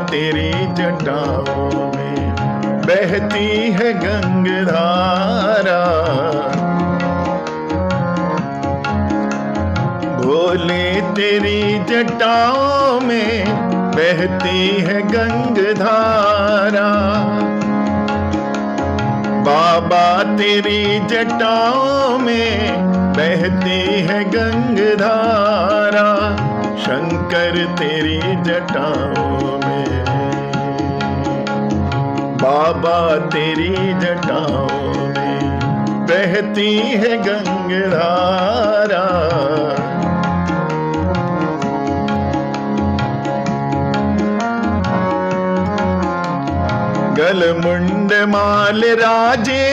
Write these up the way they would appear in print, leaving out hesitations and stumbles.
तेरी जटाओं में बहती है गंगाधारा। भोले तेरी जटाओं में बहती है गंगाधारा। बाबा तेरी जटाओं में बहती है गंगाधारा। शंकर तेरी जटाओं में, बाबा तेरी जटाओं में बहती है गंगाधारा। गलमुंड माल राजे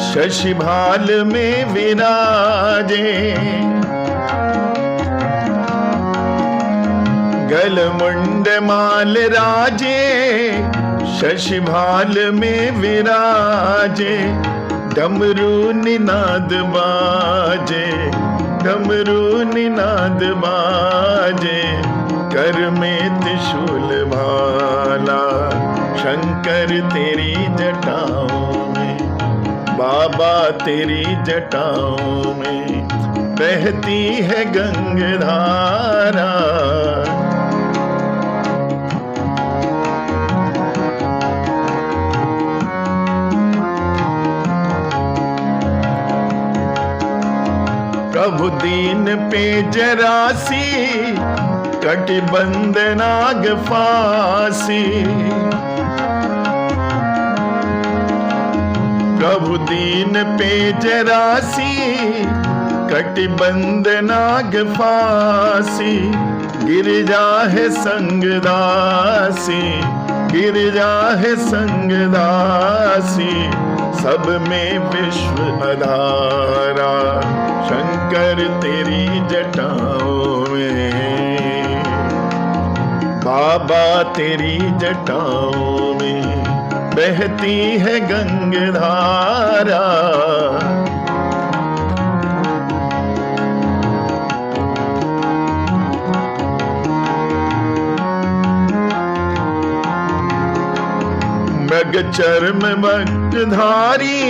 शशिभाल में विराजे। गलमुंड माल राजे शशिभाल में विराजे। डमरू निनाद बाजे, डमरू निनाद बाजे। कर में त्रिशूल भाला शंकर तेरी जटाओं में, बाबा तेरी जटाओं में बहती है गंगाधारा। प्रभु दीन पे जरासी कटिबंध नाग फांसी। प्रभु दीन पे जरासी कटिबंध नाग फांसी। गिरजा है संगदासी, गिरजा है संगदासी। सब में विश्व आधारा शंकर तेरी जटाओं में, बाबा तेरी जटाओं में बहती है गंगाधारा। मृग चर्म वक्त्रधारी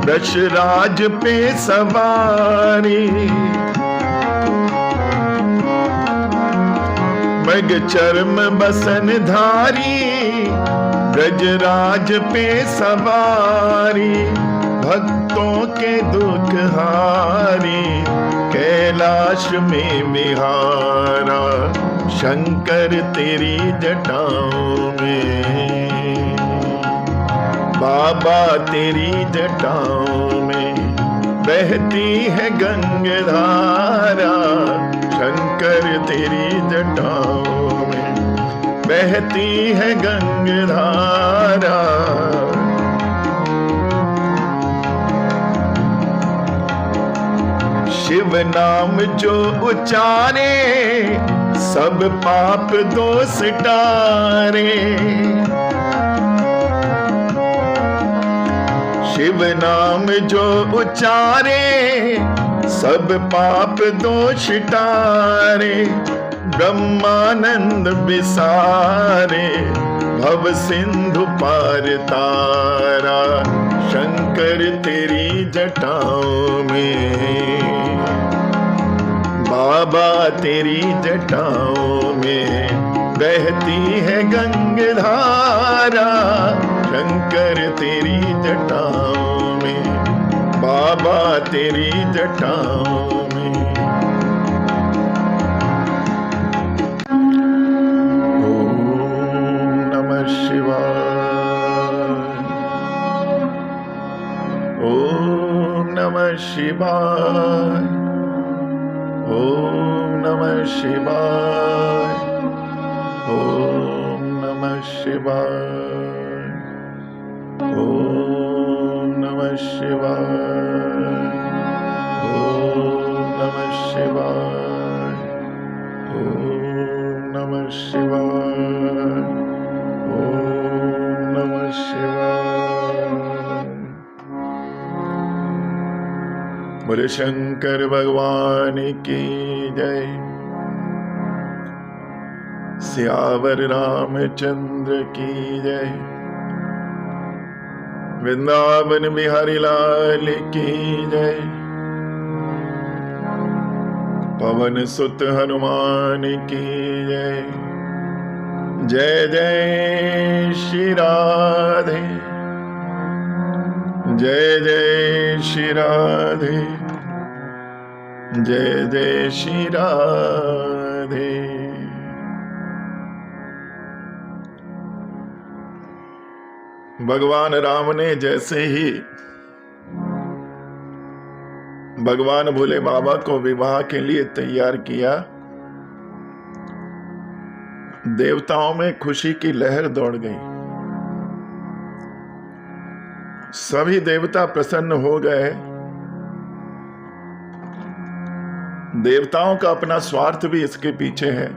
दशराज पे सवारी। मृग चर्म बसन धारी गजराज पे सवारी। भक्तों के दुख हारी कैलाश में विहारा शंकर तेरी जटाओं में, बाबा तेरी जटाओं में बहती है गंगाधारा। शंकर तेरी जटाओं में बहती है गंगाधारा। शिव नाम जो उचारे सब पाप दोष टारे। शिव नाम जो उचारे सब पाप दोष टारे। ब्रह्मानंद बिसारे भव सिंधु पार तारा शंकर तेरी जटाओं में, बाबा तेरी जटाओं में बहती है गंगाधारा। शंकर तेरी जटाओं में, बाबा तेरी जटाओं में। ओम नमः शिवाय, ओम नमः शिवाय, ओम नमः शिवाय, ओम नमः शिवाय, ओम नमः शिवाय, ओम नमः शिवाय, ओम नमः शिवाय, ओम नमः शिवाय। बोले शंकर भगवान की जय। सियावर रामचंद्र की जय। वृंदावन बिहारी लाल की जय। पवन सुत हनुमान की जय। जय जय श्री राधे। जय जय श्री राधे। जय जय श्री राधे। भगवान राम ने जैसे ही भगवान भोले बाबा को विवाह के लिए तैयार किया, देवताओं में खुशी की लहर दौड़ गई। सभी देवता प्रसन्न हो गए। देवताओं का अपना स्वार्थ भी इसके पीछे है।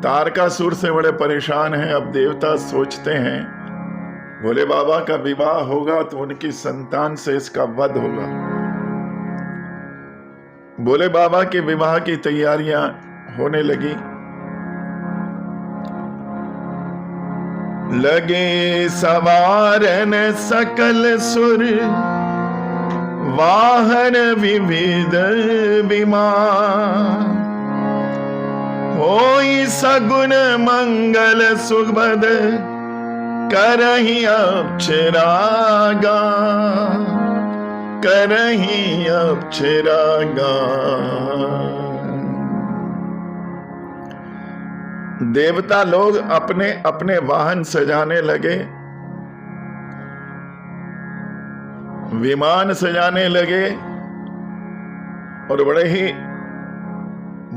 तारकासुर से बड़े परेशान हैं। अब देवता सोचते हैं भोले बाबा का विवाह होगा तो उनकी संतान से इसका वध होगा। भोले बाबा के विवाह की तैयारियां होने लगी। लगे सवारन सकल सुर, वाहन विविध विमान। होई सगुन मंगल सुभद, करही अप्सरा गान। करही अप्सरा गान। देवता लोग अपने अपने वाहन सजाने लगे, विमान सजाने लगे और बड़े ही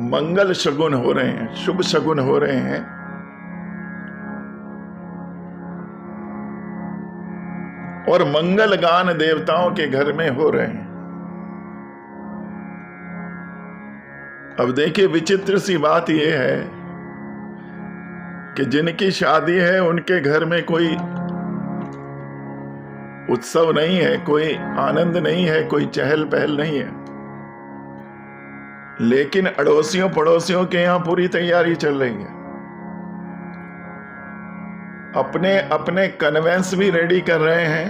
मंगल शगुन हो रहे हैं, शुभ शगुन हो रहे हैं। और मंगल गान देवताओं के घर में हो रहे हैं। अब देखिए, विचित्र सी बात यह है कि जिनकी शादी है उनके घर में कोई उत्सव नहीं है, कोई आनंद नहीं है, कोई चहल पहल नहीं है। लेकिन अड़ोसियों पड़ोसियों के यहां पूरी तैयारी चल रही है। अपने अपने कन्वेंस भी रेडी कर रहे हैं,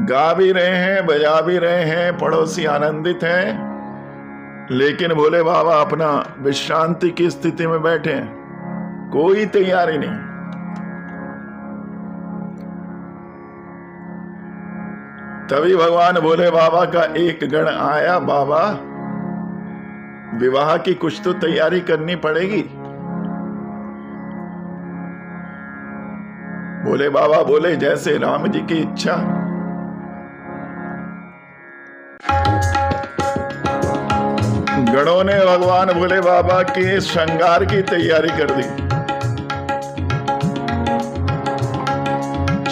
गा भी रहे हैं, बजा भी रहे हैं, पड़ोसी आनंदित हैं। लेकिन भोले बाबा अपना विश्रांति की स्थिति में बैठे हैं, कोई तैयारी नहीं। तभी भगवान भोले बाबा का एक गण आया। बाबा, विवाह की कुछ तो तैयारी करनी पड़ेगी। भोले बाबा बोले, जैसे राम जी की इच्छा। गणों ने भगवान भोले बाबा के श्रृंगार की तैयारी कर दी।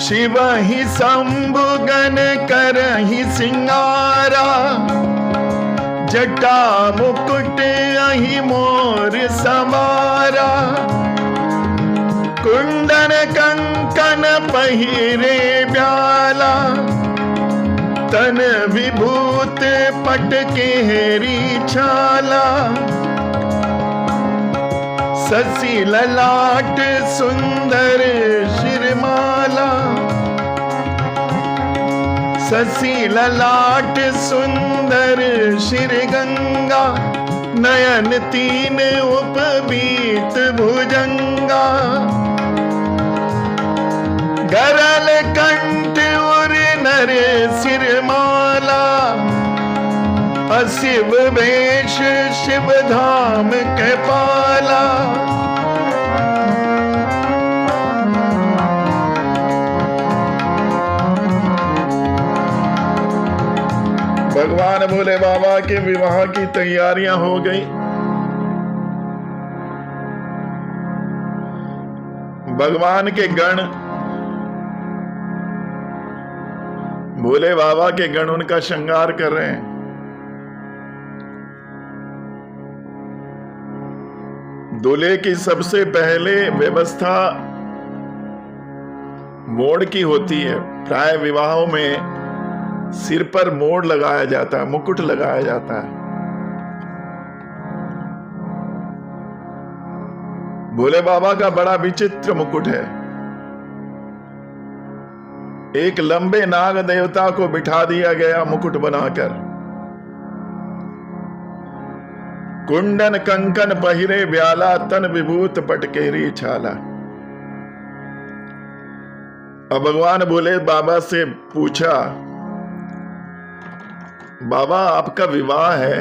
शिव ही शंभु गण करहि सिंगारा, जटा मुकुट अहि मोर समारा। कुंडन कंकन पहिरे ब्याला, तन विभूत पट केहरी छाला। ससी ललाट सुंदर शिरमाला। ससी ललाट सुंदर शिर गंगा। नयन तीन उपबीत भुजंगा। गरल कंठ उर नर सिरमाला। अशिव वेश शिव धाम के पाला। भगवान भोले बाबा के विवाह की तैयारियां हो गई। भगवान के गण, भोले बाबा के गण उनका श्रृंगार कर रहे हैं। दूल्हे की सबसे पहले व्यवस्था मोड़ की होती है। प्राय विवाहों में सिर पर मोड़ लगाया जाता है, मुकुट लगाया जाता है। भोले बाबा का बड़ा विचित्र मुकुट है। एक लंबे नाग देवता को बिठा दिया गया मुकुट बनाकर। कुंडन कंकन पहिरे ब्याला, तन विभूत पटकेरी छाला। अब भगवान भोले बाबा से पूछा, बाबा आपका विवाह है,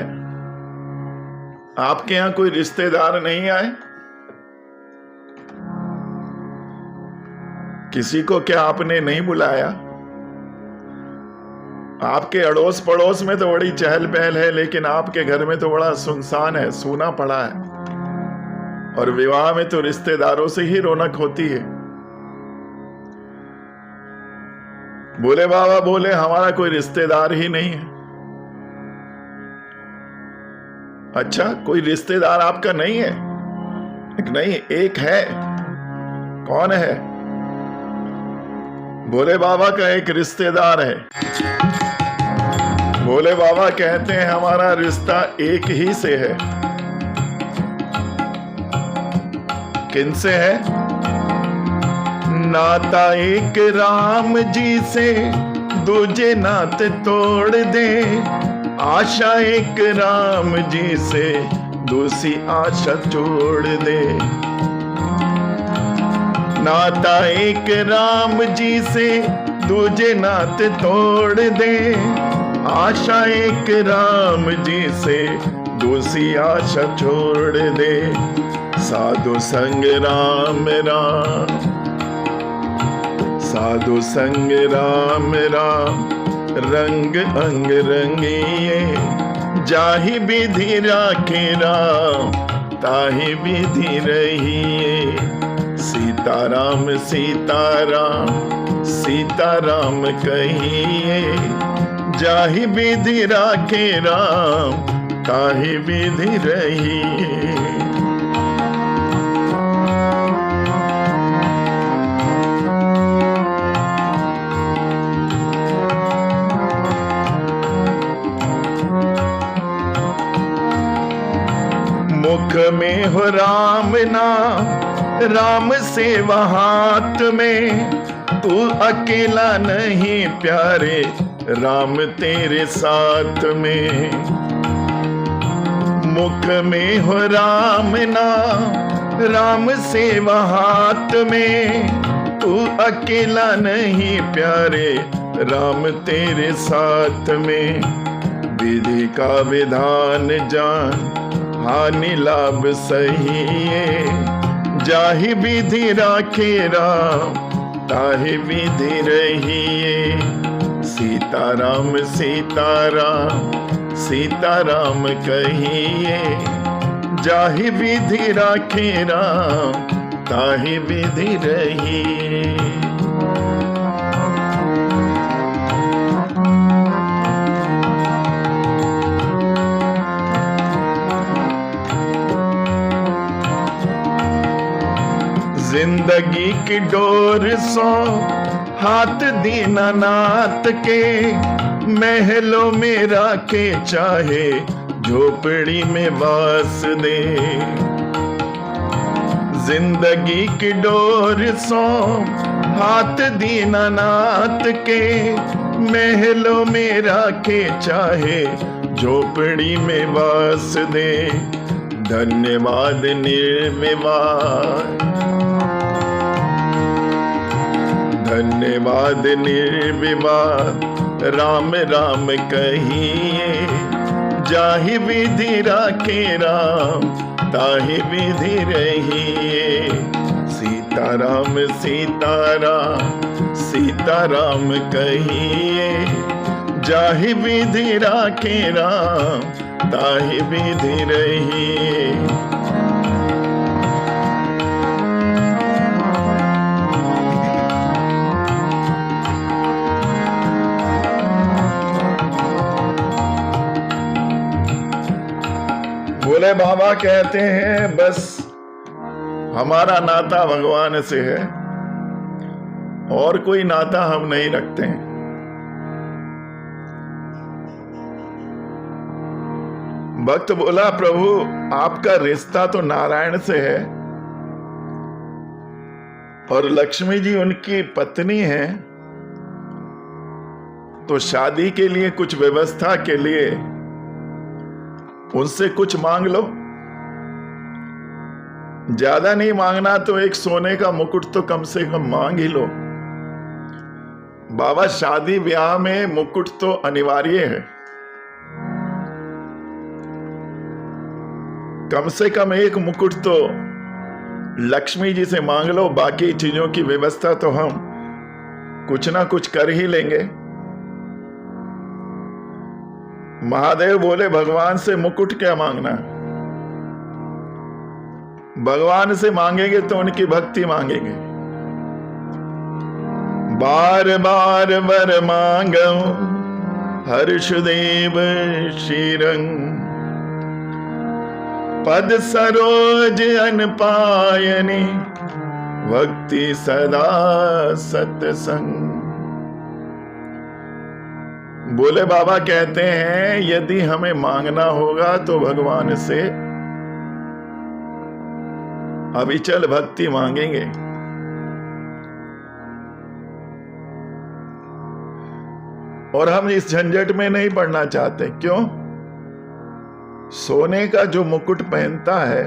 आपके यहां कोई रिश्तेदार नहीं आए? किसी को क्या आपने नहीं बुलाया? आपके अड़ोस पड़ोस में तो बड़ी चहल पहल है, लेकिन आपके घर में तो बड़ा सुनसान है, सूना पड़ा है। और विवाह में तो रिश्तेदारों से ही रौनक होती है। भोले बाबा बोले, हमारा कोई रिश्तेदार ही नहीं है। अच्छा, कोई रिश्तेदार आपका नहीं है? नहीं, एक है। कौन है? भोले बाबा का एक रिश्तेदार है। भोले बाबा कहते हैं, हमारा रिश्ता एक ही से है। किनसे है? नाता एक राम जी से, दूजे नाते तोड़ दे। आशा एक राम जी से, दूसरी आशा छोड़ दे। नाता एक राम जी से, दूजे नाते तोड़ दे। आशा एक राम जी से, दूसरी आशा छोड़ दे। साधु संग राम राम, साधु संग राम राम, रंग अंग रंगिए। जाहि विधि राखे राम, ताहि विधि रहिए। सीताराम सीताराम, सीताराम कहिए। जाहि विधि राखे राम, ताहि विधि रहिए। मुख में हो राम नाम, राम सेवा हाथ में। तू अकेला नहीं प्यारे, राम तेरे साथ में। मुख में हो राम नाम, राम सेवा हाथ में। तू अकेला नहीं प्यारे, राम तेरे साथ में। विधि का विधान जान, हानि लाभ सही है। जाहि विधि राखे राम, ताहि विधि रहिए। सीताराम सीताराम, सीताराम कहिए। जाहि विधि राखे राम, ताहि विधि रहिए। जिंदगी की डोर सो हाथ दीनानाथ के। महलों में राखे चाहे, झोपड़ी में वास दे। जिंदगी की डोर सो हाथ दीनानाथ के। महलों में राखे चाहे, झोपड़ी में वास दे। धन्यवाद निर्विवाद, धन्यवाद निर्विवाद। राम राम कहिए। जाहि विधि राखे राम, ताहि विधि रहिए। सीताराम सीताराम, सीताराम कहिए। जाहि विधि राखे राम, ताहि विधि रहिए। भोले बाबा कहते हैं, बस हमारा नाता भगवान से है, और कोई नाता हम नहीं रखते हैं। भक्त बोला, प्रभु आपका रिश्ता तो नारायण से है, और लक्ष्मी जी उनकी पत्नी है, तो शादी के लिए कुछ व्यवस्था के लिए उनसे कुछ मांग लो। ज्यादा नहीं मांगना तो एक सोने का मुकुट तो कम से कम मांग ही लो। बाबा, शादी ब्याह में मुकुट तो अनिवार्य है, कम से कम एक मुकुट तो लक्ष्मी जी से मांग लो। बाकी चीजों की व्यवस्था तो हम कुछ ना कुछ कर ही लेंगे। महादेव बोले, भगवान से मुकुट क्या मांगना, भगवान से मांगेंगे तो उनकी भक्ति मांगेंगे। बार बार वर मांगो हर्षदेव श्रीरंग, पद सरोज अन पायनी, भक्ति सदा सत्संग। बोले बाबा कहते हैं, यदि हमें मांगना होगा तो भगवान से अविचल भक्ति मांगेंगे। और हम इस झंझट में नहीं पड़ना चाहते। क्यों? सोने का जो मुकुट पहनता है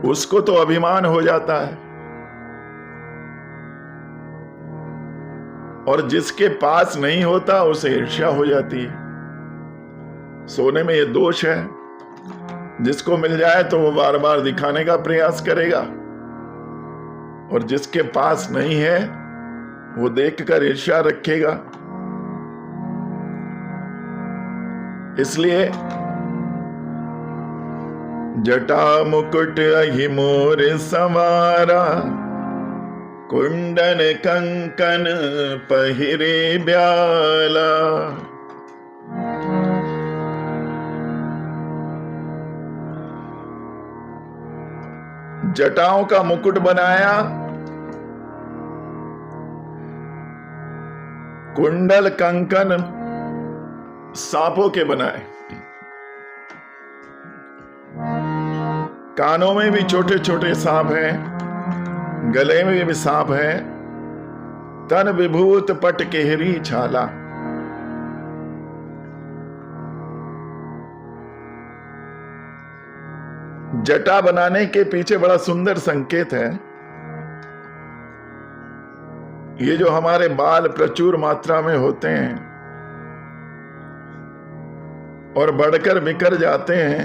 उसको तो अभिमान हो जाता है, और जिसके पास नहीं होता उसे ईर्ष्या हो जाती है। सोने में ये दोष है, जिसको मिल जाए तो वो बार बार दिखाने का प्रयास करेगा, और जिसके पास नहीं है वो देखकर ईर्ष्या रखेगा। इसलिए जटा मुकुट अहि मोर संवारा, कुंडन कंकन पहिरे ब्याला। जटाओं का मुकुट बनाया, कुंडल कंकन सांपों के बनाए, कानों में भी छोटे छोटे सांप हैं, गले में भी सांप है, तन विभूत पट केहरी छाला। जटा बनाने के पीछे बड़ा सुंदर संकेत है। ये जो हमारे बाल प्रचुर मात्रा में होते हैं और बढ़कर बिखर जाते हैं,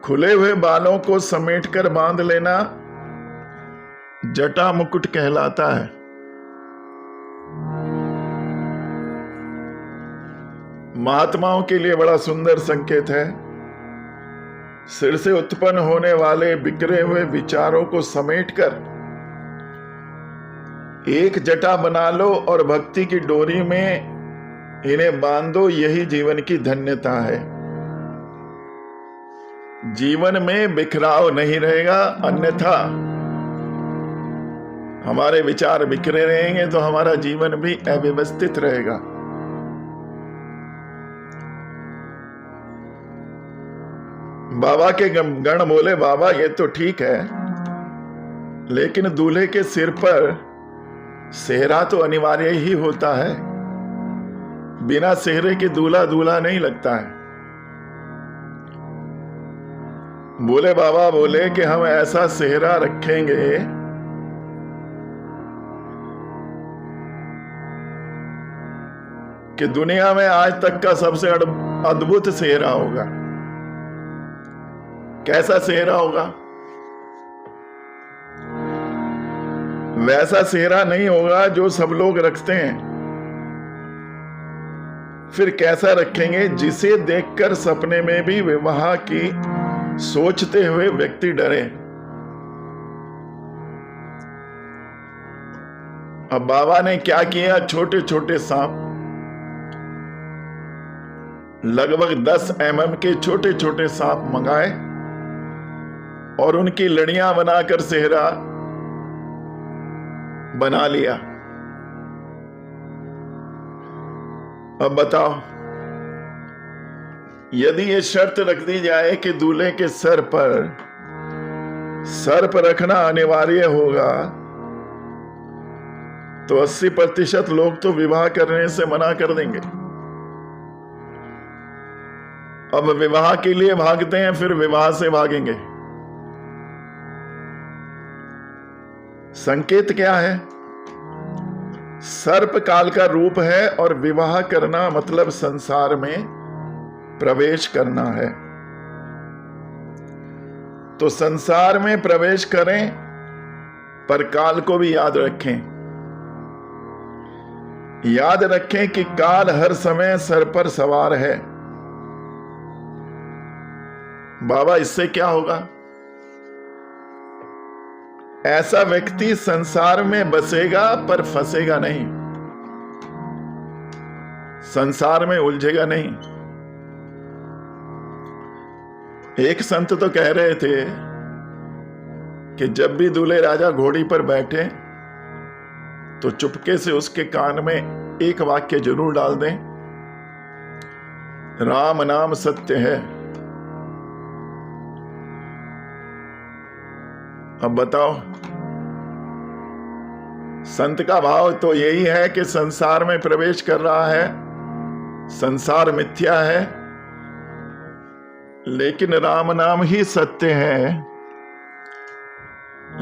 खुले हुए बालों को समेटकर बांध लेना जटा मुकुट कहलाता है। महात्माओं के लिए बड़ा सुंदर संकेत है। सिर से उत्पन्न होने वाले बिखरे हुए विचारों को समेटकर एक जटा बना लो और भक्ति की डोरी में इन्हें बांधो। यही जीवन की धन्यता है। जीवन में बिखराव नहीं रहेगा, अन्यथा हमारे विचार बिखरे रहेंगे तो हमारा जीवन भी अव्यवस्थित रहेगा। बाबा के गण बोले, बाबा ये तो ठीक है, लेकिन दूल्हे के सिर पर सेहरा तो अनिवार्य ही होता है। बिना सेहरे के दूल्हा दूल्हा नहीं लगता है। बोले बाबा बोले कि हम ऐसा सेहरा रखेंगे कि दुनिया में आज तक का सबसे अद्भुत सेहरा होगा। कैसा सेहरा होगा? वैसा सेहरा नहीं होगा जो सब लोग रखते हैं। फिर कैसा रखेंगे? जिसे देखकर सपने में भी विवाह की सोचते हुए व्यक्ति डरे। अब बाबा ने क्या किया? छोटे छोटे सांप, लगभग 10 mm के छोटे छोटे सांप मंगाए और उनकी लड़ियां बनाकर सेहरा बना लिया। अब बताओ, यदि ये शर्त रख दी जाए कि दूल्हे के सर पर सर्प रखना अनिवार्य होगा तो 80% लोग तो विवाह करने से मना कर देंगे। अब विवाह के लिए भागते हैं, फिर विवाह से भागेंगे। संकेत क्या है? सर्प काल का रूप है और विवाह करना मतलब संसार में प्रवेश करना है। तो संसार में प्रवेश करें, पर काल को भी याद रखें। याद रखें कि काल हर समय सर पर सवार है। बाबा, इससे क्या होगा? ऐसा व्यक्ति संसार में बसेगा पर फंसेगा नहीं, संसार में उलझेगा नहीं। एक संत तो कह रहे थे कि जब भी दूल्हे राजा घोड़ी पर बैठे तो चुपके से उसके कान में एक वाक्य जरूर डाल दें, राम नाम सत्य है। अब बताओ, संत का भाव तो यही है कि संसार में प्रवेश कर रहा है, संसार मिथ्या है, लेकिन राम नाम ही सत्य है।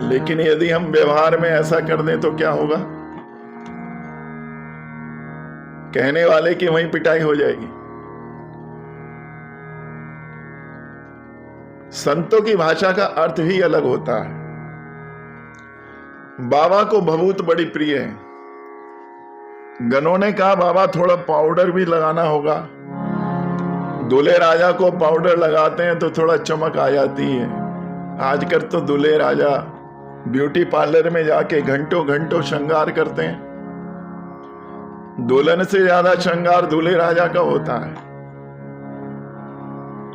लेकिन यदि हम व्यवहार में ऐसा कर दें तो क्या होगा? कहने वाले की वहीं पिटाई हो जाएगी। संतों की भाषा का अर्थ ही अलग होता है। बाबा को भभूत बड़ी प्रिय है। गनों ने कहा बाबा थोड़ा पाउडर भी लगाना होगा। दूल्हे राजा को पाउडर लगाते हैं तो थोड़ा चमक आ जाती है। आजकल तो दूल्हे राजा ब्यूटी पार्लर में जाके घंटों घंटों श्रृंगार करते हैं। दुल्हन से ज्यादा श्रृंगार दूल्हे राजा का होता है।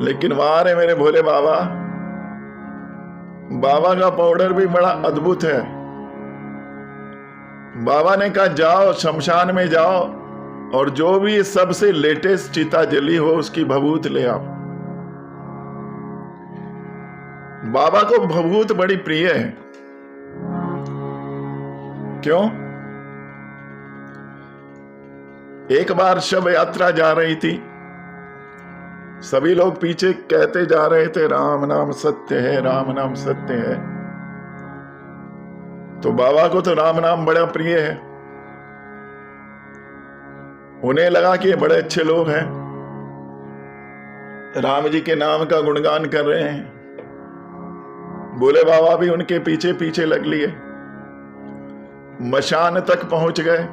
लेकिन वहां रे मेरे भोले बाबा, बाबा का पाउडर भी बड़ा अद्भुत है। बाबा ने कहा जाओ शमशान में जाओ और जो भी सबसे लेटेस्ट चिता जली हो उसकी भभूत ले आओ। बाबा को भभूत बड़ी प्रिय है। क्यों? एक बार शव यात्रा जा रही थी, सभी लोग पीछे कहते जा रहे थे राम नाम सत्य है, राम नाम सत्य है। तो बाबा को तो राम नाम बड़ा प्रिय है। उन्हें लगा कि ये बड़े अच्छे लोग हैं, राम जी के नाम का गुणगान कर रहे हैं। बोले बाबा भी उनके पीछे पीछे लग लिए। मशान तक पहुंच गए।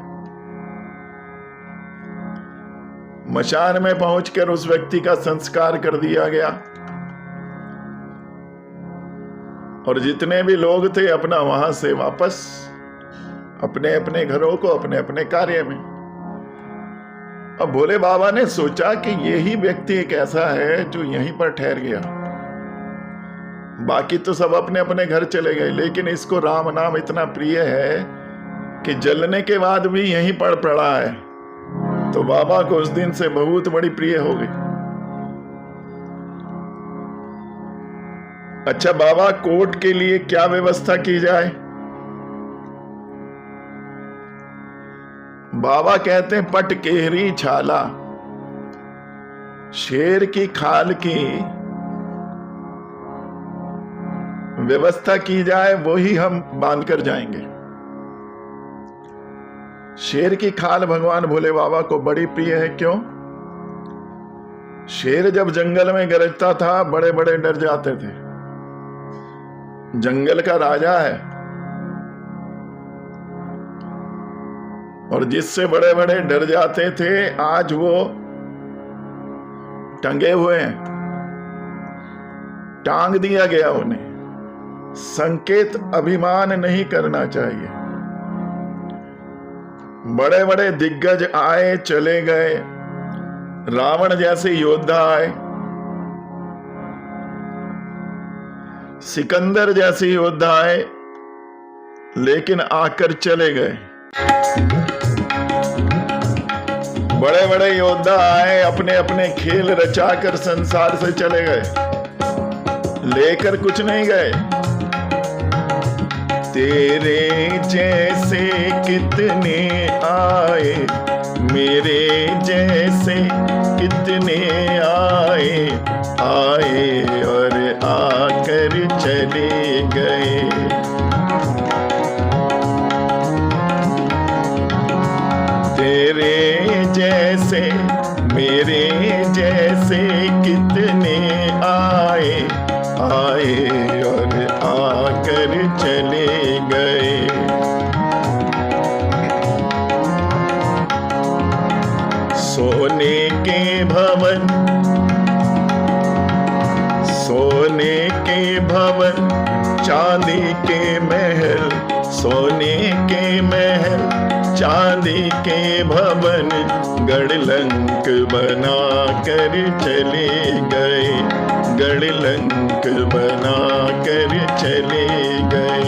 मशान में पहुंचकर उस व्यक्ति का संस्कार कर दिया गया और जितने भी लोग थे अपना वहां से वापस अपने अपने घरों को, अपने अपने कार्य में। अब भोले बाबा ने सोचा कि यही व्यक्ति एक ऐसा है जो यहीं पर ठहर गया। बाकी तो सब अपने अपने घर चले गए, लेकिन इसको राम नाम इतना प्रिय है कि जलने के बाद भी यहीं पड़ पड़ा है। तो बाबा को उस दिन से भभूत बड़ी प्रिय हो गई। अच्छा, बाबा कोर्ट के लिए क्या व्यवस्था की जाए? बाबा कहते हैं पट केहरी छाला, शेर की खाल की व्यवस्था की जाए, वो ही हम बांध कर जाएंगे। शेर की खाल भगवान भोले बाबा को बड़ी प्रिय है। क्यों? शेर जब जंगल में गरजता था बड़े बड़े डर जाते थे। जंगल का राजा है और जिससे बड़े बड़े डर जाते थे आज वो टंगे हुए हैं, टांग दिया गया उन्हें। संकेत अभिमान नहीं करना चाहिए। बड़े बड़े दिग्गज आए चले गए, रावण जैसे योद्धा आए, सिकंदर जैसे योद्धा आए, लेकिन आकर चले गए। बड़े बड़े योद्धा आए, अपने अपने खेल रचाकर संसार से चले गए, लेकर कुछ नहीं गए। तेरे जैसे कितने आए, मेरे जैसे कितने आए, आए और आकर चले गए। तेरे जैसे मेरे जैसे कितने आए, आए और आकर चले गए। सोने के भवन, सोने के भवन, चांदी के महल, सोने के महल, चांदी के भवन, गढ़लंक बना कर चले गए, गढ़लंक बना कर चले गए।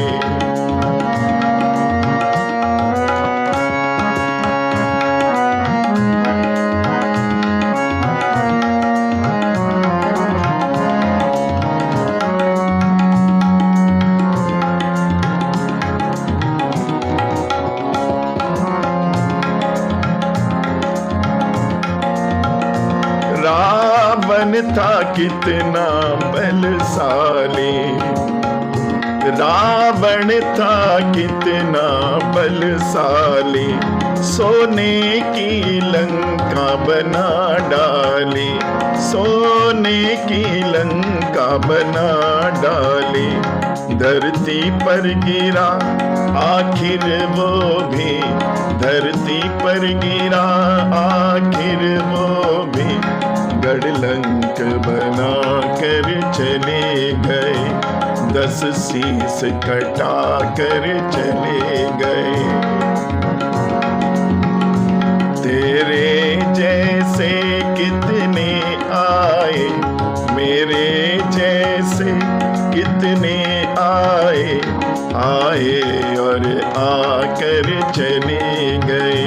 रावण था कितना बलशाली, रावण था कितना बलशाली, सोने की लंका बना डाली, सोने की लंका बना डाली। धरती पर गिरा आखिर वो भी, धरती पर गिरा आखिर वो भी, गढ़लंक बना कर चले गए, 10 शीश कटा कर चले गए। तेरे जैसे कितने आए, मेरे जैसे कितने आए, आए और आकर चले गए।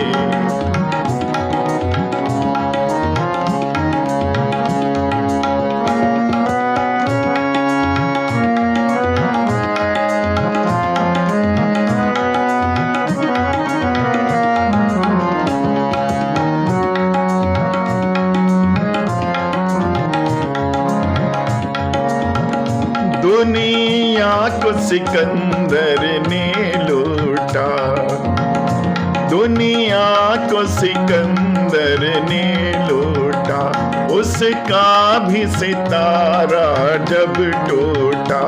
दुनिया को सिकंदर ने लूटा, दुनिया को सिकंदर ने लूटा, उसका भी सितारा जब टूटा,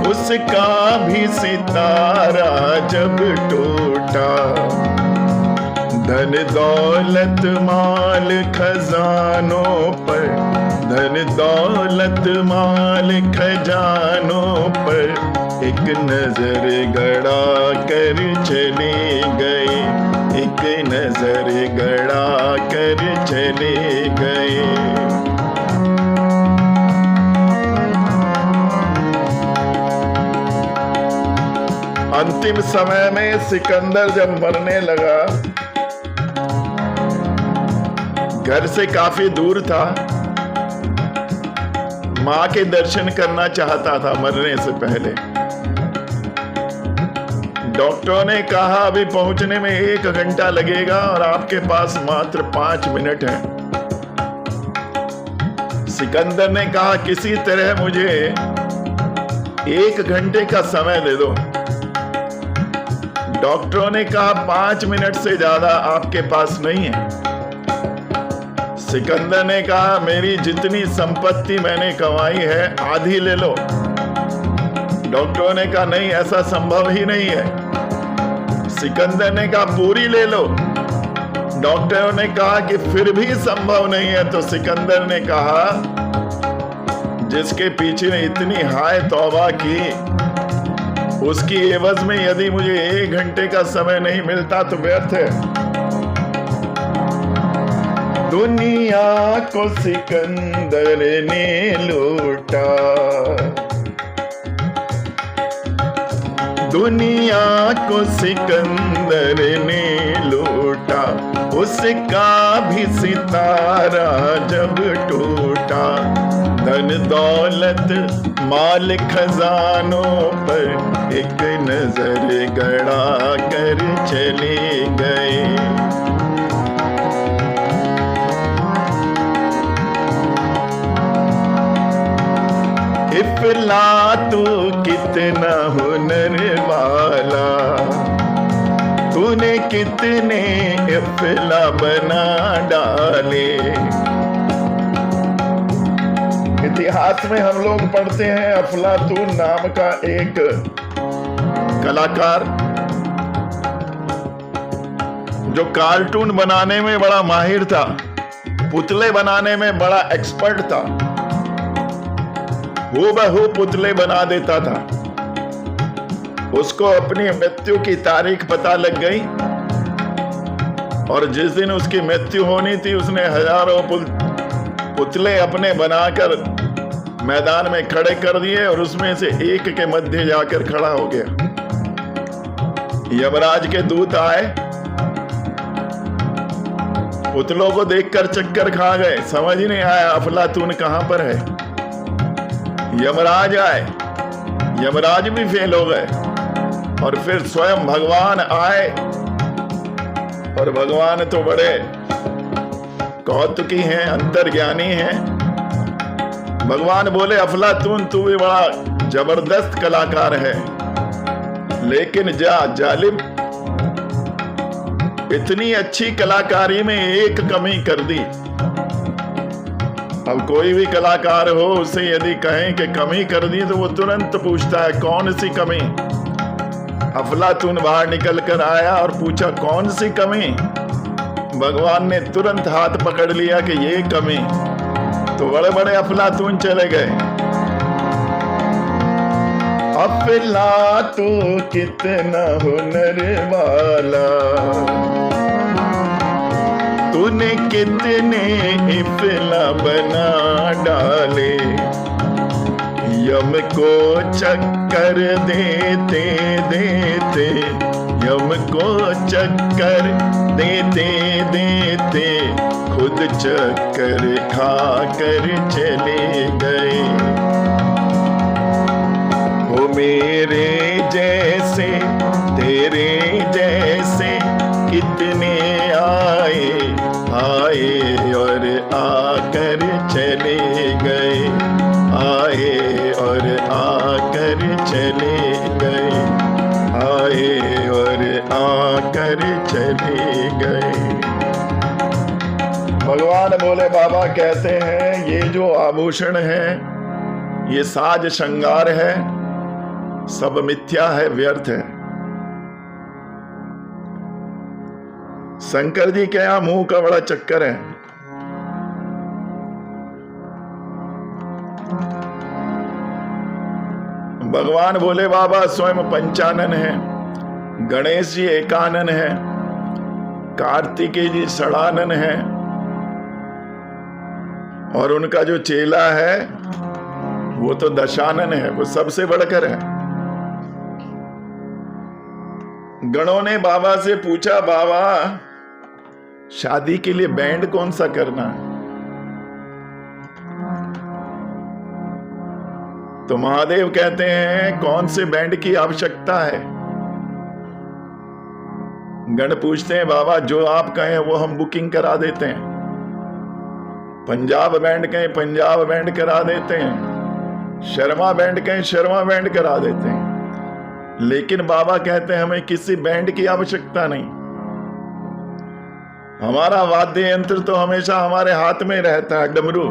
उसका भी सितारा जब टूटा। धन दौलत माल खजानों पर, धन दौलत माल खजानों पर, एक नजर गड़ा कर चले गए, एक नजर गड़ा कर चले गए। अंतिम समय में सिकंदर जब मरने लगा, घर से काफी दूर था, मां के दर्शन करना चाहता था मरने से पहले। डॉक्टरों ने कहा अभी पहुंचने में 1 घंटा लगेगा और आपके पास मात्र 5 मिनट है। सिकंदर ने कहा किसी तरह मुझे 1 घंटे का समय दे दो। डॉक्टरों ने कहा 5 मिनट से ज्यादा आपके पास नहीं है। सिकंदर ने कहा मेरी जितनी संपत्ति मैंने कमाई है आधी ले लो। डॉक्टरों ने कहा नहीं, ऐसा संभव ही नहीं है। सिकंदर ने कहा पूरी ले लो। डॉक्टरों ने कहा कि फिर भी संभव नहीं है। तो सिकंदर ने कहा जिसके पीछे ने इतनी हाय तौबा की, उसकी एवज में यदि मुझे 1 घंटे का समय नहीं मिलता तो व्यर्थ है। दुनिया को सिकंदर ने लूटा, दुनिया को सिकंदर ने लूटा, उसका भी सितारा जब टूटा। धन दौलत माल खजानों पर एक नजर गड़ा कर चले गए। इफलातू कितना हुनर वाला, तूने कितने इफला बना डाले। इतिहास में हम लोग पढ़ते हैं अफलातून नाम का एक कलाकार जो कार्टून बनाने में बड़ा माहिर था, पुतले बनाने में बड़ा एक्सपर्ट था, हूबहू पुतले बना देता था। उसको अपनी मृत्यु की तारीख पता लग गई और जिस दिन उसकी मृत्यु होनी थी उसने हजारों पुतले अपने बनाकर मैदान में खड़े कर दिए और उसमें से एक के मध्य जाकर खड़ा हो गया। यमराज के दूत आए, पुतलों को देखकर चक्कर खा गए, समझ ही नहीं आया अफलातून कहां पर है। यमराज आए, यमराज भी फेल हो गए और फिर स्वयं भगवान आए और भगवान तो बड़े कौतुकी हैं, अंतर्ज्ञानी हैं। भगवान बोले अफलातून तू भी बड़ा जबरदस्त कलाकार है, लेकिन जा जालिम, इतनी अच्छी कलाकारी में एक कमी कर दी। अब कोई भी कलाकार हो उसे यदि कहें कि कमी कर दी तो वो तुरंत पूछता है कौन सी कमी। अफलातून बाहर निकल कर आया और पूछा कौन सी कमी। भगवान ने तुरंत हाथ पकड़ लिया कि ये कमी, तो बड़े बड़े अफलातून चले गए। अफलातू कितना हुनर वाला, तूने कितने इफला बना डाले। यम को चक्कर देते देते, यम को चक्कर देते देते खुद चक्कर खा कर चले गए। वो मेरे जैसे तेरे जैसे कितने आए आए और आकर चले गए, आए और आकर चले गए, आए और आकर चले गए। भगवान बोले बाबा कहते हैं ये जो आभूषण है, ये साज श्रृंगार है, सब मिथ्या है, व्यर्थ है। शंकर जी के यहां मुंह का बड़ा चक्कर है। भगवान बोले बाबा स्वयं पंचानन है, गणेश जी एकानन है, कार्तिकेय जी षडानन है और उनका जो चेला है वो तो दशानन है, वो सबसे बढ़कर है। गणों ने बाबा से पूछा बाबा शादी के लिए बैंड कौन सा करना है? तो महादेव कहते हैं कौन से बैंड की आवश्यकता है? गण पूछते हैं बाबा जो आप कहें वो हम बुकिंग करा देते हैं। पंजाब बैंड कहें पंजाब बैंड करा देते हैं, शर्मा बैंड कहें शर्मा बैंड करा देते हैं, लेकिन बाबा कहते हैं हमें किसी बैंड की आवश्यकता नहीं। हमारा वाद्य यंत्र तो हमेशा हमारे हाथ में रहता है, डमरू,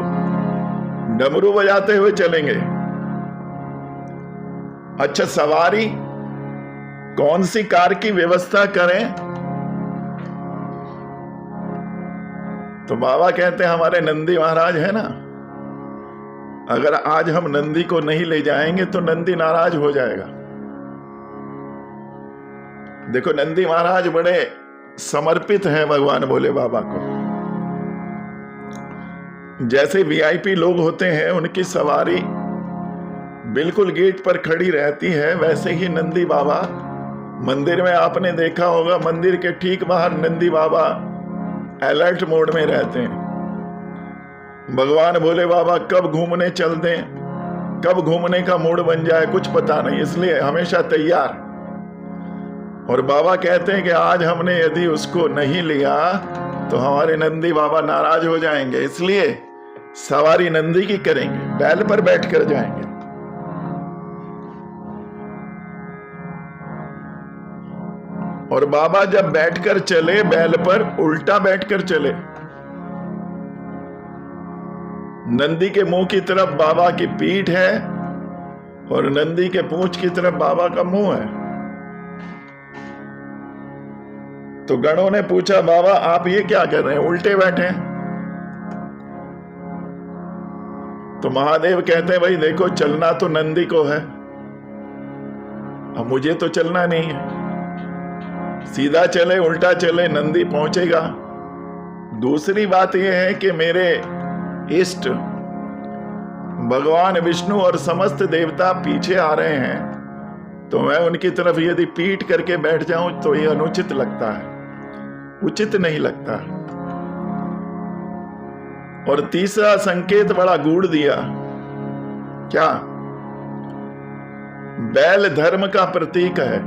डमरू बजाते हुए चलेंगे। अच्छा सवारी कौन सी कार की व्यवस्था करें? तो बाबा कहते हैं हमारे नंदी महाराज है ना, अगर आज हम नंदी को नहीं ले जाएंगे तो नंदी नाराज हो जाएगा। देखो नंदी महाराज बड़े समर्पित हैं भगवान भोले बाबा को। जैसे वीआईपी लोग होते हैं उनकी सवारी बिल्कुल गेट पर खड़ी रहती है, वैसे ही नंदी बाबा मंदिर में आपने देखा होगा, मंदिर के ठीक बाहर नंदी बाबा अलर्ट मोड में रहते हैं। भगवान भोले बाबा कब घूमने चल दें, कब घूमने का मूड बन जाए कुछ पता नहीं, इसलिए हमेशा तैयार। और बाबा कहते हैं कि आज हमने यदि उसको नहीं लिया तो हमारे नंदी बाबा नाराज हो जाएंगे, इसलिए सवारी नंदी की करेंगे, बैल पर बैठकर जाएंगे। और बाबा जब बैठकर चले बैल पर, उल्टा बैठकर चले। नंदी के मुंह की तरफ बाबा की पीठ है और नंदी के पूंछ की तरफ बाबा का मुंह है। तो गणों ने पूछा, बाबा आप ये क्या कर रहे हैं, उल्टे बैठे हैं? तो महादेव कहते हैं, भाई देखो चलना तो नंदी को है, अब मुझे तो चलना नहीं है। सीधा चले उल्टा चले नंदी पहुंचेगा। दूसरी बात यह है कि मेरे इष्ट भगवान विष्णु और समस्त देवता पीछे आ रहे हैं, तो मैं उनकी तरफ यदि पीठ करके बैठ जाऊं तो ये अनुचित लगता है, उचित नहीं लगता। और तीसरा संकेत बड़ा गूढ़ दिया, क्या? बैल धर्म का प्रतीक है,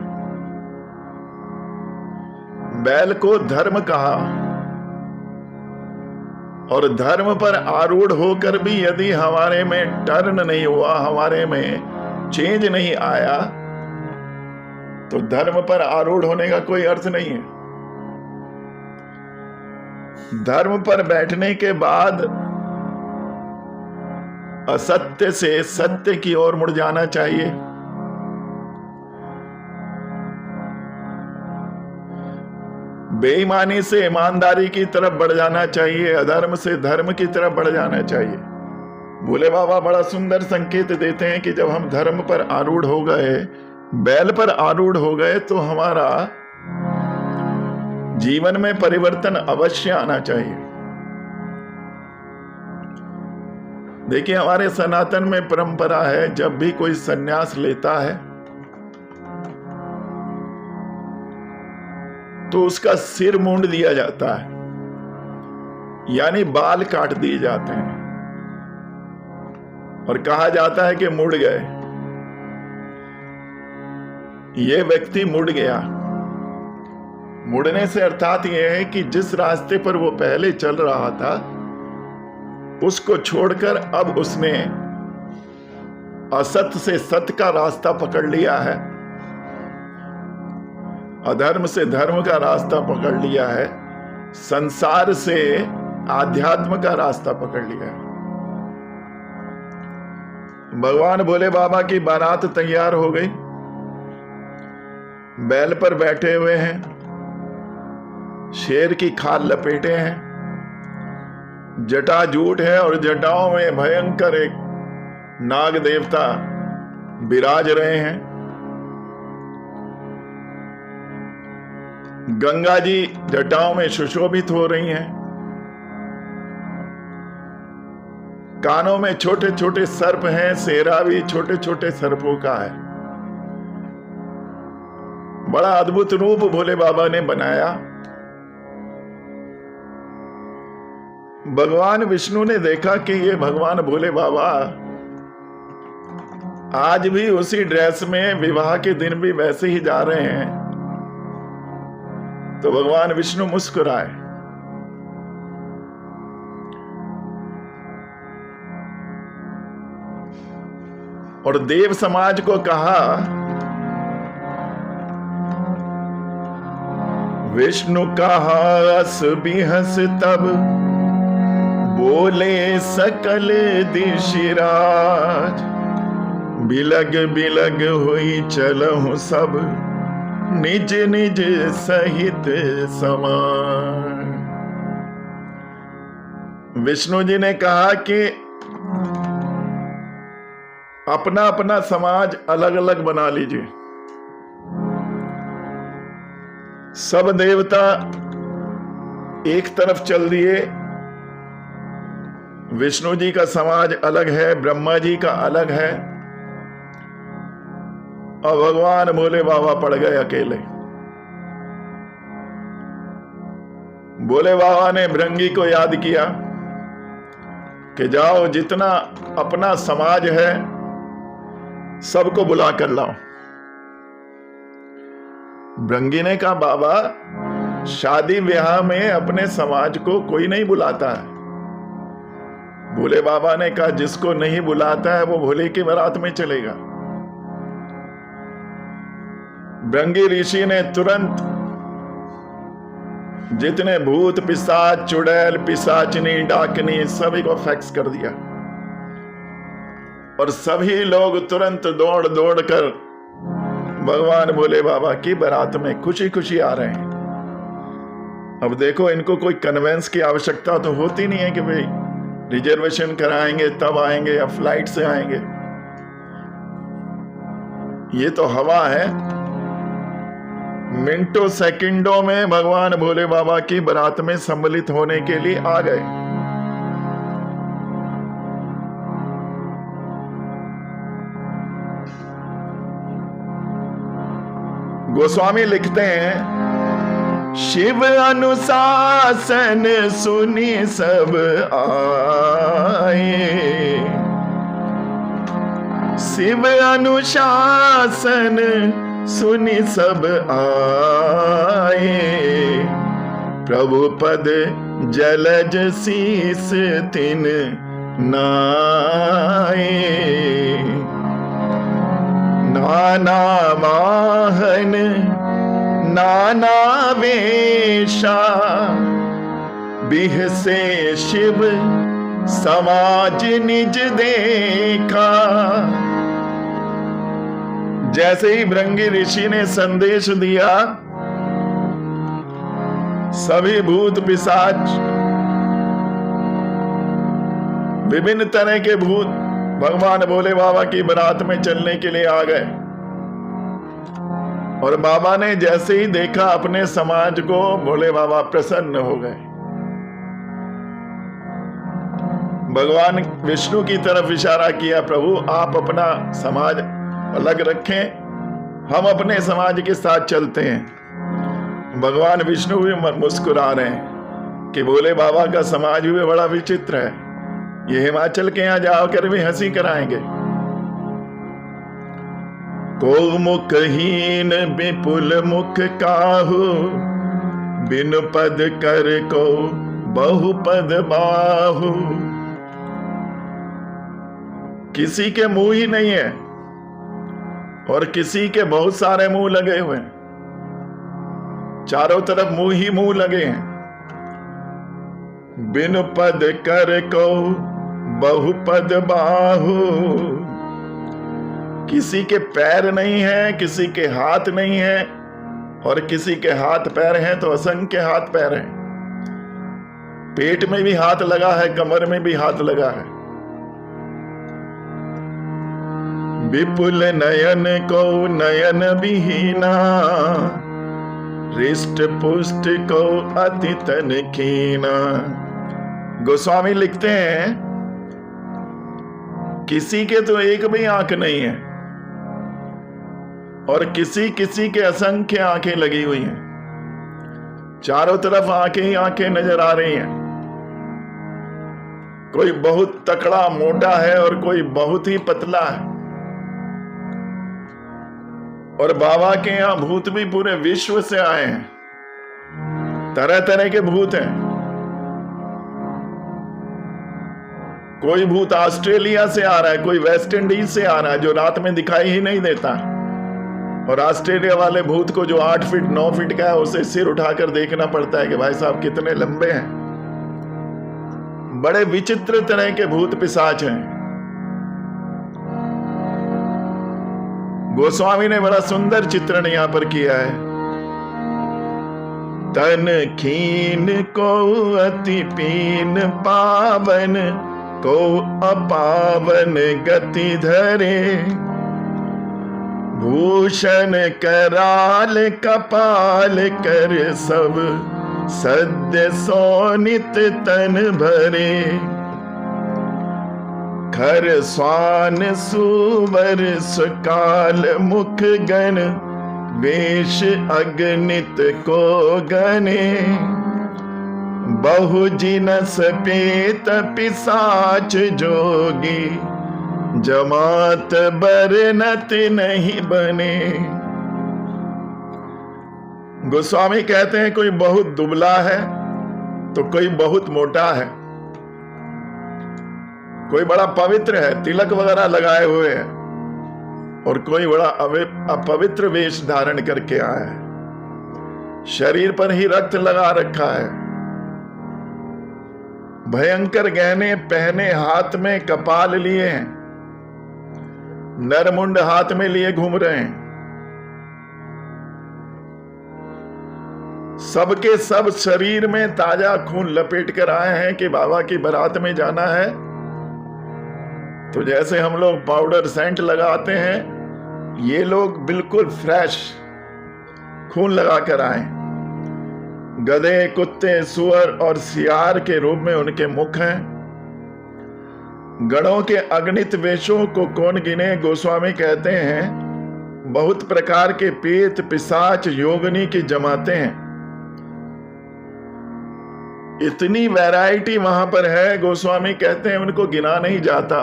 बैल को धर्म कहा। और धर्म पर आरूढ़ होकर भी यदि हमारे में टर्न नहीं हुआ, हमारे में चेंज नहीं आया, तो धर्म पर आरूढ़ होने का कोई अर्थ नहीं है। धर्म पर बैठने के बाद असत्य से सत्य की ओर मुड़ जाना चाहिए। बेईमानी से ईमानदारी की तरफ बढ़ जाना चाहिए, अधर्म से धर्म की तरफ बढ़ जाना चाहिए। भोले बाबा बड़ा सुंदर संकेत देते हैं कि जब हम धर्म पर आरूढ़ हो गए, बैल पर आरूढ़ हो गए, तो हमारा जीवन में परिवर्तन अवश्य आना चाहिए। देखिए हमारे सनातन में परंपरा है, जब भी कोई सन्यास लेता है तो उसका सिर मूंड दिया जाता है, यानी बाल काट दिए जाते हैं और कहा जाता है कि मुड़ गए, ये व्यक्ति मुड़ गया। मुड़ने से अर्थात यह है कि जिस रास्ते पर वो पहले चल रहा था उसको छोड़कर अब उसने असत से सत्य का रास्ता पकड़ लिया है, अधर्म से धर्म का रास्ता पकड़ लिया है, संसार से आध्यात्म का रास्ता पकड़ लिया है। भगवान भोले बाबा की बारात तैयार हो गई, बैल पर बैठे हुए हैं, शेर की खाल लपेटे हैं, जटा जूट है और जटाओं में भयंकर एक नाग देवता विराज रहे हैं। गंगा जी जटाओं में सुशोभित हो रही हैं, कानों में छोटे छोटे सर्प हैं, सेहरा भी छोटे छोटे सर्पों का है। बड़ा अद्भुत रूप भोले बाबा ने बनाया। भगवान विष्णु ने देखा कि ये भगवान भोले बाबा आज भी उसी ड्रेस में विवाह के दिन भी वैसे ही जा रहे हैं, तो भगवान विष्णु मुस्कुराए। और देव समाज को कहा, विष्णु कहा हस बिहस तब बोले सकल दिशिराज, बिलग बिलग हुई चलहु सब निज निज सहित समान। विष्णु जी ने कहा कि अपना अपना समाज अलग अलग बना लीजिए। सब देवता एक तरफ चल दिए, विष्णु जी का समाज अलग है, ब्रह्मा जी का अलग है, और भगवान भोले बाबा पड़ गए अकेले। भोले बाबा ने भृंगी को याद किया, कि जाओ जितना अपना समाज है सबको बुला कर लाओ। भृंगी ने कहा बाबा, शादी ब्याह में अपने समाज को कोई नहीं बुलाता है। भोले बाबा ने कहा जिसको नहीं बुलाता है वो भोले की बारात में चलेगा। भृंगी ऋषि ने तुरंत जितने भूत पिशाच, चुड़ैल, पिशाचनी, डाकनी सभी को फैक्स कर दिया और सभी लोग तुरंत दौड़ दौड़ कर भगवान भोले बाबा की बारात में खुशी खुशी आ रहे हैं। अब देखो, इनको कोई कन्वेंस की आवश्यकता तो होती नहीं है कि भाई रिजर्वेशन कराएंगे तब आएंगे या फ्लाइट से आएंगे। ये तो हवा है। मिनटों सेकंडों में भगवान भोले बाबा की बारात में सम्मिलित होने के लिए आ गए। गोस्वामी लिखते हैं, शिव अनुशासन सुनी सब आए, शिव अनुशासन सुनी सब आए, प्रभु पद जलज शीस तिन नाए, नाना वाहन नाना वेशा, बिह से शिव समाज निज देखा। जैसे ही भृंगी ऋषि ने संदेश दिया, सभी भूत पिशाच, विभिन्न तरह के भूत भगवान भोले बाबा की बारात में चलने के लिए आ गए। और बाबा ने जैसे ही देखा अपने समाज को, भोले बाबा प्रसन्न हो गए। भगवान विष्णु की तरफ इशारा किया, प्रभु आप अपना समाज अलग रखें, हम अपने समाज के साथ चलते हैं। भगवान विष्णु भी मुस्कुरा रहे हैं कि भोले बाबा का समाज भी बड़ा विचित्र है, ये हिमाचल के यहाँ जाकर भी हंसी कराएंगे। को मुखहीन विपुल मुख काहू, बिन पद कर को बहुपद बाहु। किसी के मुंह ही नहीं है और किसी के बहुत सारे मुंह लगे हुए हैं, चारों तरफ मुंह ही मुंह लगे हैं। बिन पद कर को बहुपद बाहु, किसी के पैर नहीं है, किसी के हाथ नहीं है, और किसी के हाथ पैर हैं तो असंख्य हाथ पैर हैं। पेट में भी हाथ लगा है, कमर में भी हाथ लगा है। विपुल नयन को नयन विहीना, हृष्ट पुष्ट को अति तन खीना। गोस्वामी लिखते हैं, किसी के तो एक भी आंख नहीं है और किसी किसी के असंख्य आंखें लगी हुई हैं। चारों तरफ आंखें ही आंखें नजर आ रही हैं। कोई बहुत तकड़ा मोटा है और कोई बहुत ही पतला है। और बाबा के यहां भूत भी पूरे विश्व से आए हैं, तरह तरह के भूत हैं। कोई भूत ऑस्ट्रेलिया से आ रहा है, कोई वेस्ट इंडीज से आ रहा है जो रात में दिखाई ही नहीं देता। और ऑस्ट्रेलिया वाले भूत को जो 8 फीट 9 फीट का है, उसे सिर उठाकर देखना पड़ता है कि भाई साहब कितने लंबे हैं। बड़े विचित्र तरह के भूत पिशाच हैं। गोस्वामी ने बड़ा सुंदर चित्रण यहां पर किया है। तन खीन को अति पीन पावन, को अपावन गति धरे, भूषण कराल कपाल कर सब सद्य सोनित तन भरे, खर स्वान सुवर सुकाल मुख गण, वेश अगणित को गणे, बहु जिनस पेत पिशाच जोगी, जमात बरनत नहीं बने। गोस्वामी कहते हैं कोई बहुत दुबला है तो कोई बहुत मोटा है, कोई बड़ा पवित्र है, तिलक वगैरह लगाए हुए है, और कोई बड़ा अपवित्र वेश धारण करके आया है, शरीर पर ही रक्त लगा रखा है, भयंकर गहने पहने, हाथ में कपाल लिए हैं, नरमुंड हाथ में लिए घूम रहे हैं। सबके सब शरीर में ताजा खून लपेट कर आए हैं कि बाबा की बारात में जाना है। तो जैसे हम लोग पाउडर सेंट लगाते हैं, ये लोग बिल्कुल फ्रेश खून लगा कर आए। गधे, कुत्ते, सुअर और सियार के रूप में उनके मुख हैं। गणों के अगणित वेशों को कौन गिने। गोस्वामी कहते हैं बहुत प्रकार के पेत पिशाच योगिनी की जमाते हैं। इतनी वैरायटी वहां पर है, गोस्वामी कहते हैं उनको गिना नहीं जाता,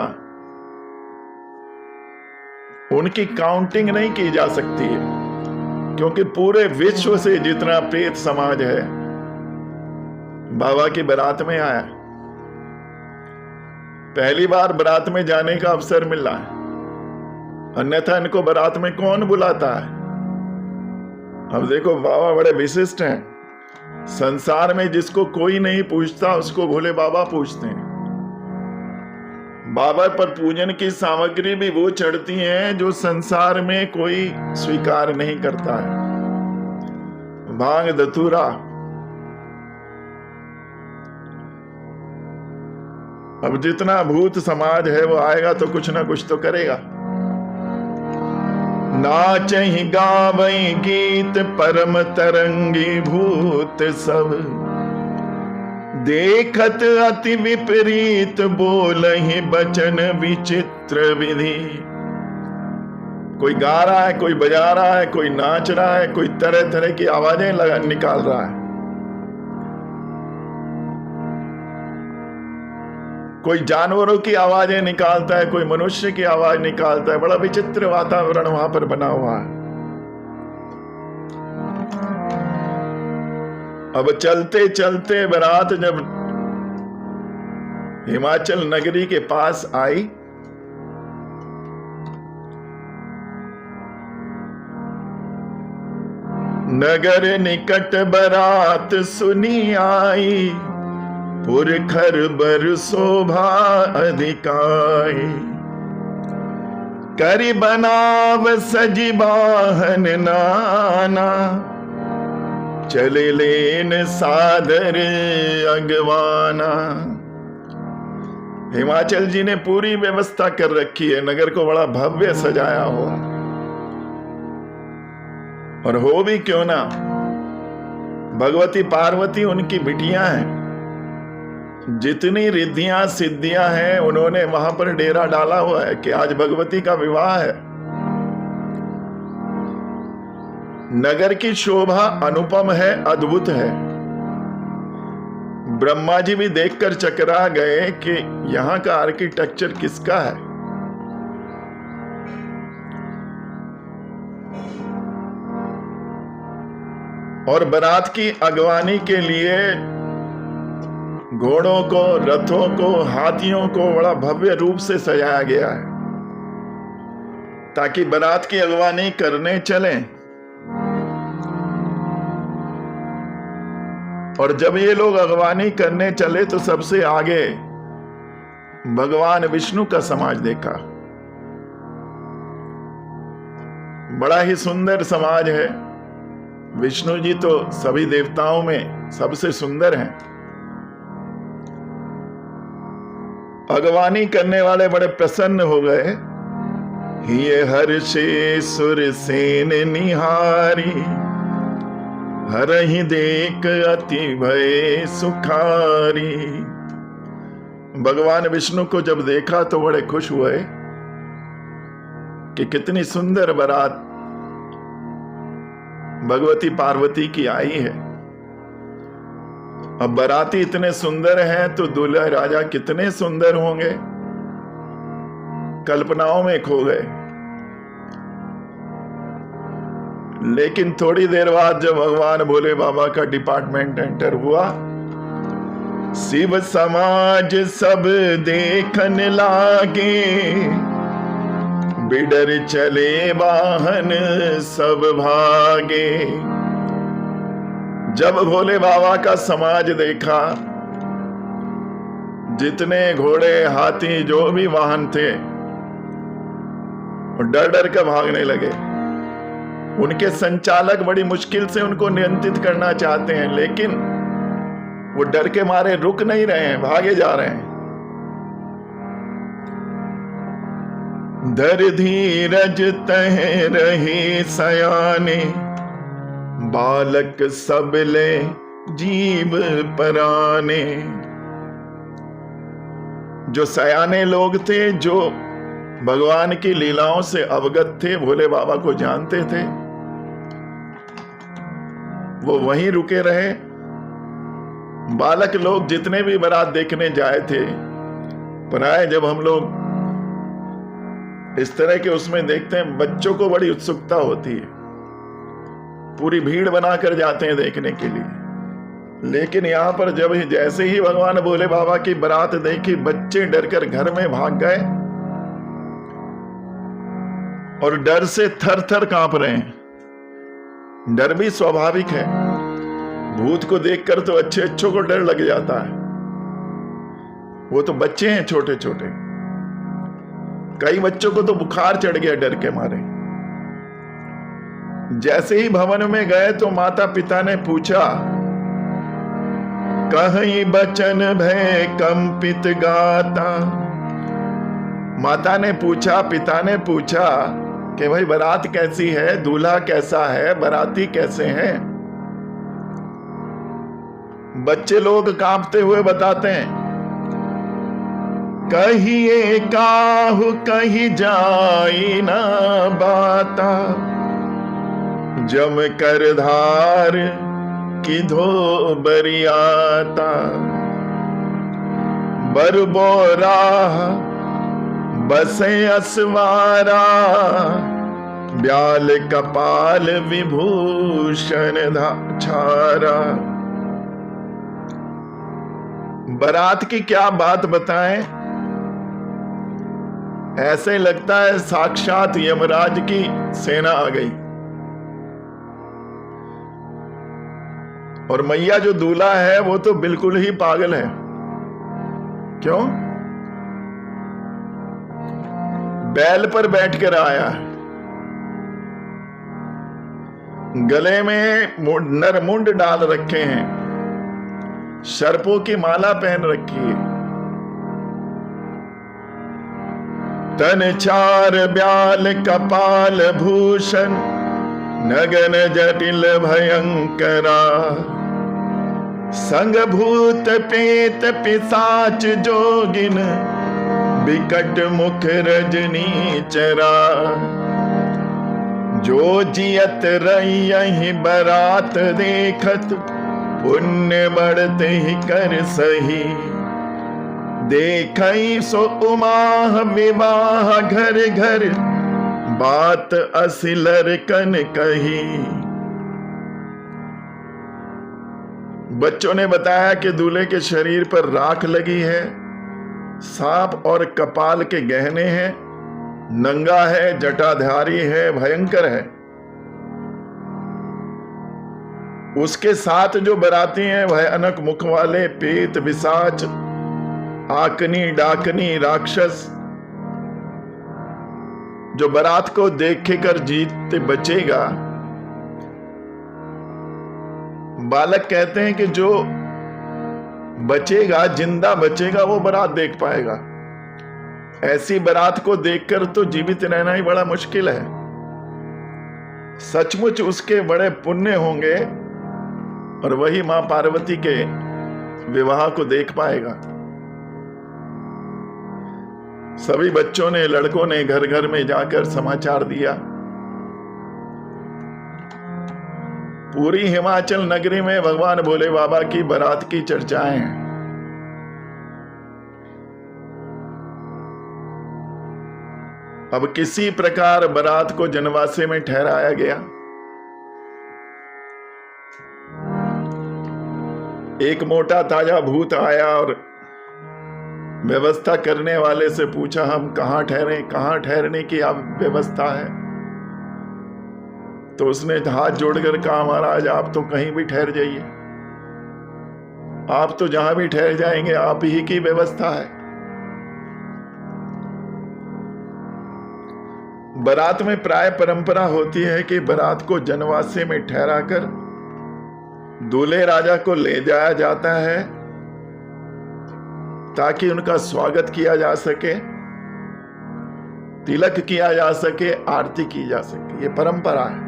उनकी काउंटिंग नहीं की जा सकती है, क्योंकि पूरे विश्व से जितना प्रेत समाज है बाबा की बारात में आया। पहली बार बारात में जाने का अवसर मिला है, अन्यथा इनको बारात में कौन बुलाता है। अब देखो बाबा बड़े विशिष्ट हैं, संसार में जिसको कोई नहीं पूछता उसको भोले बाबा पूछते हैं। बाबा पर पूजन की सामग्री भी वो चढ़ती है जो संसार में कोई स्वीकार नहीं करता है, भांग धतूरा। अब जितना भूत समाज है वो आएगा तो कुछ ना कुछ तो करेगा। नाचहि गावई गीत परम तरंगी भूत सब, देखत अति विपरीत बोलहि बचन विचित्र विधि। कोई गा रहा है, कोई बजा रहा है, कोई नाच रहा है, कोई तरह तरह की आवाजें निकाल रहा है, कोई जानवरों की आवाजें निकालता है, कोई मनुष्य की आवाज निकालता है। बड़ा विचित्र वातावरण वहां पर बना हुआ है। अब चलते चलते बारात जब हिमाचल नगरी के पास आई, नगर निकट बारात सुनी आई, पुरखर बर शोभा अधिकाई। करि बनाव सजी बाहन नाना, चले लेन सादर अगवाना। हिमाचल जी ने पूरी व्यवस्था कर रखी है, नगर को बड़ा भव्य सजाया हुआ। और हो भी क्यों ना, भगवती पार्वती उनकी बिटियां हैं, जितनी रिद्धियां सिद्धियां हैं उन्होंने वहां पर डेरा डाला हुआ है कि आज भगवती का विवाह है। नगर की शोभा अनुपम है, अद्भुत है। ब्रह्मा जी भी देखकर चकरा गए कि यहां का आर्किटेक्चर किसका है। और बारात की अगवानी के लिए घोड़ों को, रथों को, हाथियों को बड़ा भव्य रूप से सजाया गया है ताकि बारात की अगवानी करने चलें। और जब ये लोग अगवानी करने चले तो सबसे आगे भगवान विष्णु का समाज देखा। बड़ा ही सुंदर समाज है। विष्णु जी तो सभी देवताओं में सबसे सुंदर हैं। अगवानी करने वाले बड़े प्रसन्न हो गए। ये हर्षे सुर सेन निहारी, हरहि देख अति भय सुखारी। भगवान विष्णु को जब देखा तो बड़े खुश हुए कि कितनी सुंदर बारात भगवती पार्वती की आई है। अब बाराती इतने सुंदर हैं तो दूल्हा राजा कितने सुंदर होंगे, कल्पनाओं में खो गए। लेकिन थोड़ी देर बाद जब भगवान भोले बाबा का डिपार्टमेंट एंटर हुआ, शिव समाज सब देखन लागे, बिडर चले वाहन सब भागे। जब भोले बाबा का समाज देखा, जितने घोड़े हाथी जो भी वाहन थे डर डर कर भागने लगे। उनके संचालक बड़ी मुश्किल से उनको नियंत्रित करना चाहते हैं, लेकिन वो डर के मारे रुक नहीं रहे हैं, भागे जा रहे हैं। धर धीरज तह रहे सयाने, बालक सबले जीव पराने। जो सयाने लोग थे, जो भगवान की लीलाओं से अवगत थे, भोले बाबा को जानते थे, वो वहीं रुके रहे। बालक लोग जितने भी बारात देखने जाए थे, प्राय जब हम लोग इस तरह के उसमें देखते हैं, बच्चों को बड़ी उत्सुकता होती है, पूरी भीड़ बनाकर जाते हैं देखने के लिए। लेकिन यहां पर जब जैसे ही भगवान भोले बाबा की बारात देखी, बच्चे डरकर घर में भाग गए और डर से थर थर कांप रहे हैं। डर भी स्वाभाविक है, भूत को देखकर तो अच्छे अच्छों को डर लग जाता है। वो तो बच्चे हैं छोटे छोटे, कई बच्चों को तो बुखार चढ़ गया डर के मारे। जैसे ही भवन में गए तो माता पिता ने पूछा, कहीं बचन भय कंपित गाता। माता ने पूछा, पिता ने पूछा कि भाई बारात कैसी है, दूल्हा कैसा है, बाराती कैसे हैं। बच्चे लोग कांपते हुए बताते हैं, कहिए काहू कही जाई ना बाता, जम कर धार की धो बरियाता। बरबोरा बसे असवारा, ब्याल कपाल विभूषण छारा। बारात की क्या बात बताएं, ऐसे लगता है साक्षात यमराज की सेना आ गई। और मैया जो दूल्हा है वो तो बिल्कुल ही पागल है। क्यों? बैल पर बैठकर आया है, गले में नरमुंड डाल रखे हैं, सर्पों की माला पहन रखी है, तन चार ब्याल कपाल भूषण, नगन जटिल भयंकरा। संग भूत पेत पिशाच जोगिन, बिकट मुख रजनी चरा। जो जियत रही बरात देखत, पुण्य बढ़ते ही कर सही। देखई सो उमाह विवाह घर घर, बात असिलर कन कही। बच्चों ने बताया कि दूल्हे के शरीर पर राख लगी है, सांप और कपाल के गहने हैं, नंगा है, जटाधारी है, भयंकर है। उसके साथ जो बाराती हैं भयानक मुख वाले, पेत पिशाच, आकनी डाकनी राक्षस। जो बारात को देख कर जीत बचेगा, बालक कहते हैं कि जो बचेगा, जिंदा बचेगा, वो बारात देख पाएगा। ऐसी बारात को देखकर तो जीवित रहना ही बड़ा मुश्किल है। सचमुच उसके बड़े पुण्य होंगे और वही मां पार्वती के विवाह को देख पाएगा। सभी बच्चों ने, लड़कों ने घर घर में जाकर समाचार दिया। पूरी हिमाचल नगरी में भगवान भोले बाबा की बारात की चर्चाएं हैं। अब किसी प्रकार बारात को जनवासे में ठहराया गया। एक मोटा ताजा भूत आया और व्यवस्था करने वाले से पूछा, हम कहां ठहरे, कहां ठहरने की आप व्यवस्था है? तो उसने हाथ जोड़कर कहा, महाराज आप तो कहीं भी ठहर जाइए, आप तो जहां भी ठहर जाएंगे आप ही की व्यवस्था है। बारात में प्राय परंपरा होती है कि बारात को जनवासे में ठहरा कर दूल्हे राजा को ले जाया जाता है ताकि उनका स्वागत किया जा सके, तिलक किया जा सके, आरती की जा सके। ये परंपरा है।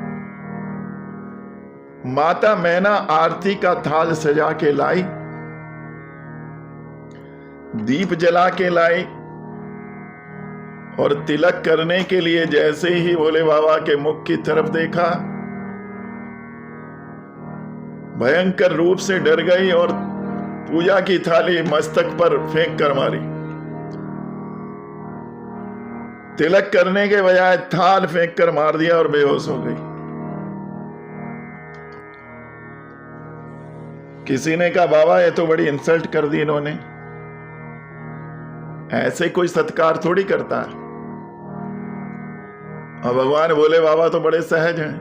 माता मैना आरती का थाल सजा के लाई, दीप जला के लाई और तिलक करने के लिए जैसे ही भोले बाबा के मुख की तरफ देखा, भयंकर रूप से डर गई और पूजा की थाली मस्तक पर फेंक कर मारी। तिलक करने के बजाय थाल फेंक कर मार दिया और बेहोश हो गई। किसी ने कहा, बाबा ये तो बड़ी इंसल्ट कर दी इन्होंने, ऐसे कोई सत्कार थोड़ी करता है। और भगवान भोले बाबा तो बड़े सहज हैं।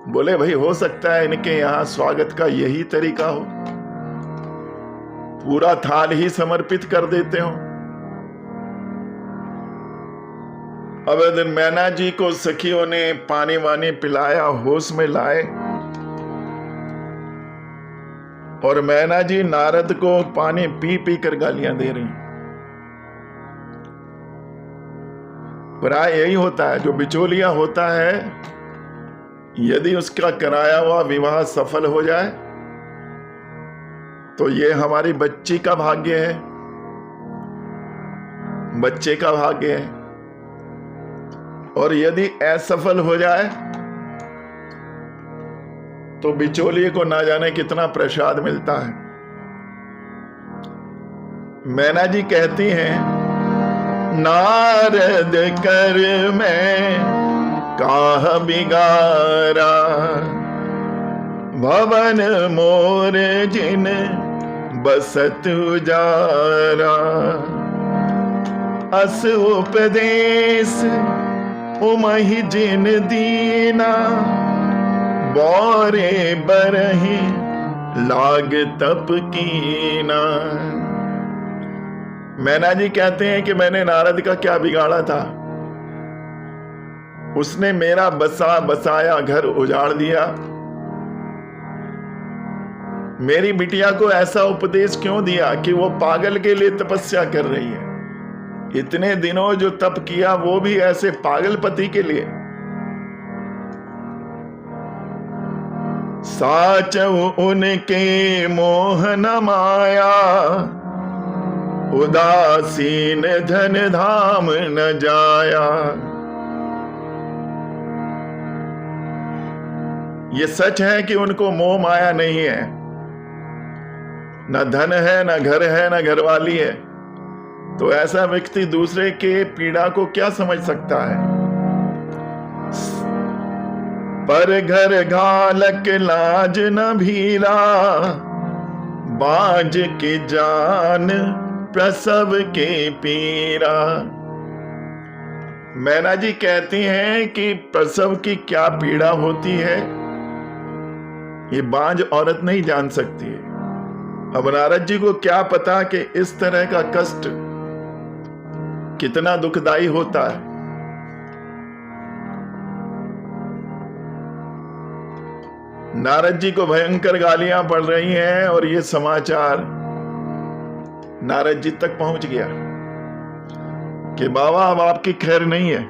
बोले, भाई हो सकता है इनके यहां स्वागत का यही तरीका हो, पूरा थाल ही समर्पित कर देते हो। अब दिन मैना जी को सखियों ने पानी वानी पिलाया, होश में लाए, और मैना जी नारद को पानी पी पी कर गालियां दे रही। प्राय यही होता है, जो बिचौलिया होता है, यदि उसका कराया हुआ विवाह सफल हो जाए तो ये हमारी बच्ची का भाग्य है, बच्चे का भाग्य है। और यदि असफल हो जाए तो बिचौलिए को ना जाने कितना प्रसाद मिलता है। मैना जी कहती हैं, नारद कर मैं काह बिगारा, भवन मोर जिन बसत उजारा, अस उपदेश उमहि जिन दीना, बौरे बरहि लाग तप कीना। मैना जी कहते हैं कि मैंने नारद का क्या बिगाड़ा था, उसने मेरा बसाया घर उजाड़ दिया। मेरी बिटिया को ऐसा उपदेश क्यों दिया कि वो पागल के लिए तपस्या कर रही है। इतने दिनों जो तप किया वो भी ऐसे पागल पति के लिए। साच उनके मोह न माया, उदासीन धन धाम न जाया। ये सच है कि उनको मोह माया नहीं है, न धन है, न घर है, न घरवाली है। तो ऐसा व्यक्ति दूसरे के पीड़ा को क्या समझ सकता है। पर घर घालक लाज न भीरा, बाज की जान प्रसव के पीरा। मैना जी कहती हैं कि प्रसव की क्या पीड़ा होती है ये बांझ औरत नहीं जान सकती है। अब नारद जी को क्या पता कि इस तरह का कष्ट कितना दुखदाई होता है। नारद जी को भयंकर गालियां पड़ रही हैं और ये समाचार नारद जी तक पहुंच गया कि बाबा अब आपकी खैर नहीं है।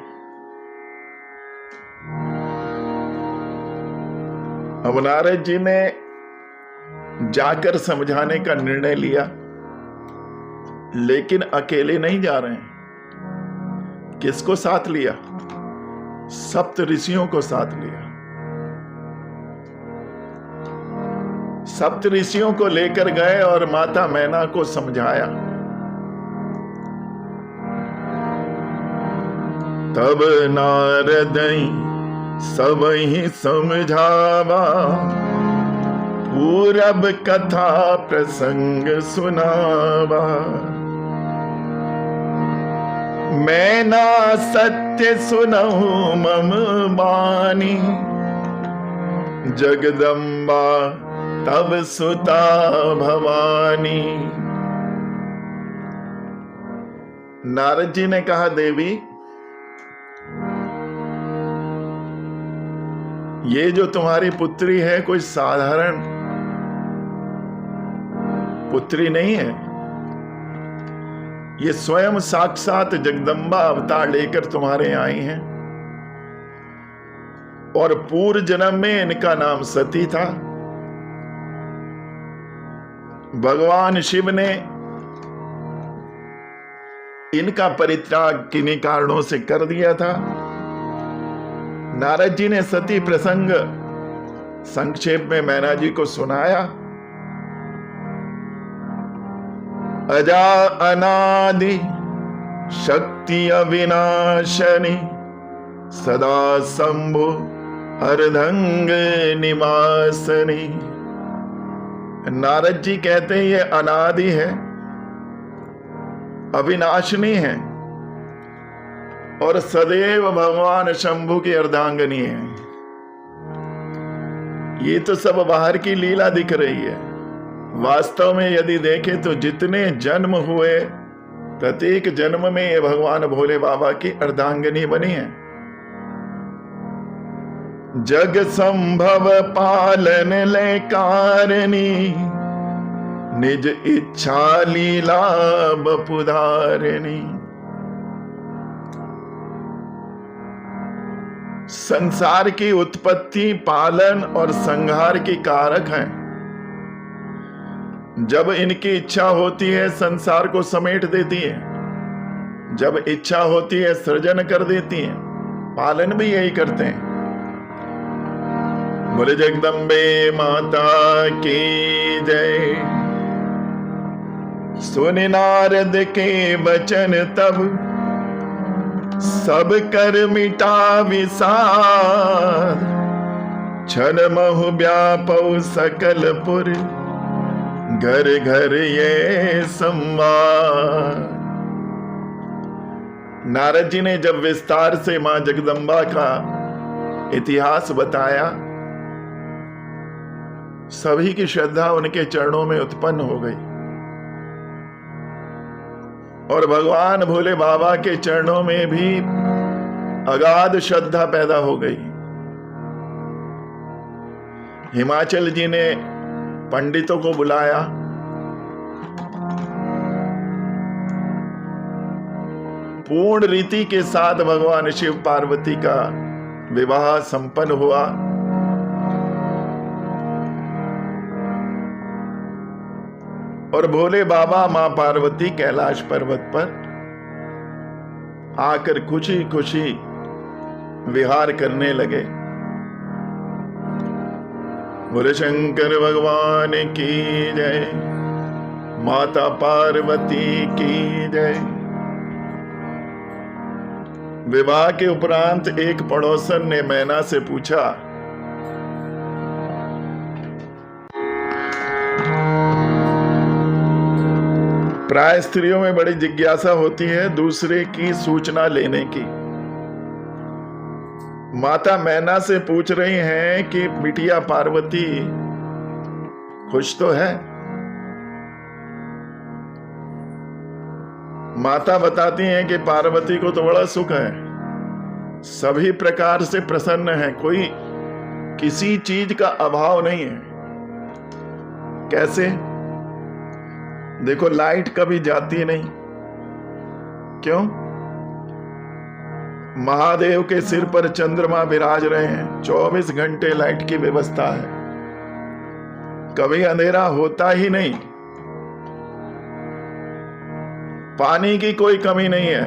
अब नारद जी ने जाकर समझाने का निर्णय लिया, लेकिन अकेले नहीं जा रहे हैं। किसको साथ लिया? सप्त ऋषियों को साथ लिया। सप्त ऋषियों को लेकर गए और माता मैना को समझाया। तब नारद सब ही समझावा, पूरब कथा प्रसंग सुनावा। मैना सत्य सुनहु मम बानी, जगदम्बा तब सुता भवानी। नारद जी ने कहा, देवी ये जो तुम्हारी पुत्री है कोई साधारण पुत्री नहीं है, ये स्वयं साक्षात जगदम्बा अवतार लेकर तुम्हारे यहाँ आई हैं। और पूर्व जन्म में इनका नाम सती था। भगवान शिव ने इनका परित्याग किन्हीं कारणों से कर दिया था। नारद जी ने सती प्रसंग संक्षेप में मैना जी को सुनाया। अजा अनादि शक्ति अविनाशनी, सदा शंभु अर्धंग निवासनी। नारद जी कहते हैं ये अनादि है, अविनाशनी है और सदैव भगवान शंभु की अर्धांगिनी है। ये तो सब बाहर की लीला दिख रही है। वास्तव में यदि देखें तो जितने जन्म हुए, प्रत्येक जन्म में ये भगवान भोले बाबा की अर्धांगिनी बनी है। जग संभव पालन ले कारणी, निज इच्छा लीला बपुधारिणी। संसार की उत्पत्ति, पालन और संहार की कारक हैं। जब इनकी इच्छा होती है संसार को समेट देती है, जब इच्छा होती है सृजन कर देती है, पालन भी यही करते हैं। बोले जगदम्बे माता की जय। सुनि नारद के वचन तब, सब कर मिटा विसार। क्षण महु व्यापौ सकल पुर, घर घर ये संवाद। नारद जी ने जब विस्तार से मां जगदम्बा का इतिहास बताया, सभी की श्रद्धा उनके चरणों में उत्पन्न हो गई और भगवान भोले बाबा के चरणों में भी अगाध श्रद्धा पैदा हो गई। हिमाचल जी ने पंडितों को बुलाया, पूर्ण रीति के साथ भगवान शिव पार्वती का विवाह संपन्न हुआ। और भोले बाबा मां पार्वती कैलाश पर्वत पर आकर खुशी खुशी विहार करने लगे। बोले शंकर भगवान की जय, माता पार्वती की जय। विवाह के उपरांत एक पड़ोसन ने मैना से पूछा, प्राय स्त्रियों में बड़ी जिज्ञासा होती है दूसरे की सूचना लेने की। माता मैना से पूछ रही हैं कि बिटिया पार्वती खुश तो है। माता बताती हैं कि पार्वती को तो बड़ा सुख है, सभी प्रकार से प्रसन्न है, कोई किसी चीज का अभाव नहीं है। कैसे? देखो, लाइट कभी जाती नहीं। क्यों? महादेव के सिर पर चंद्रमा विराज रहे हैं, 24 घंटे लाइट की व्यवस्था है, कभी अंधेरा होता ही नहीं। पानी की कोई कमी नहीं है,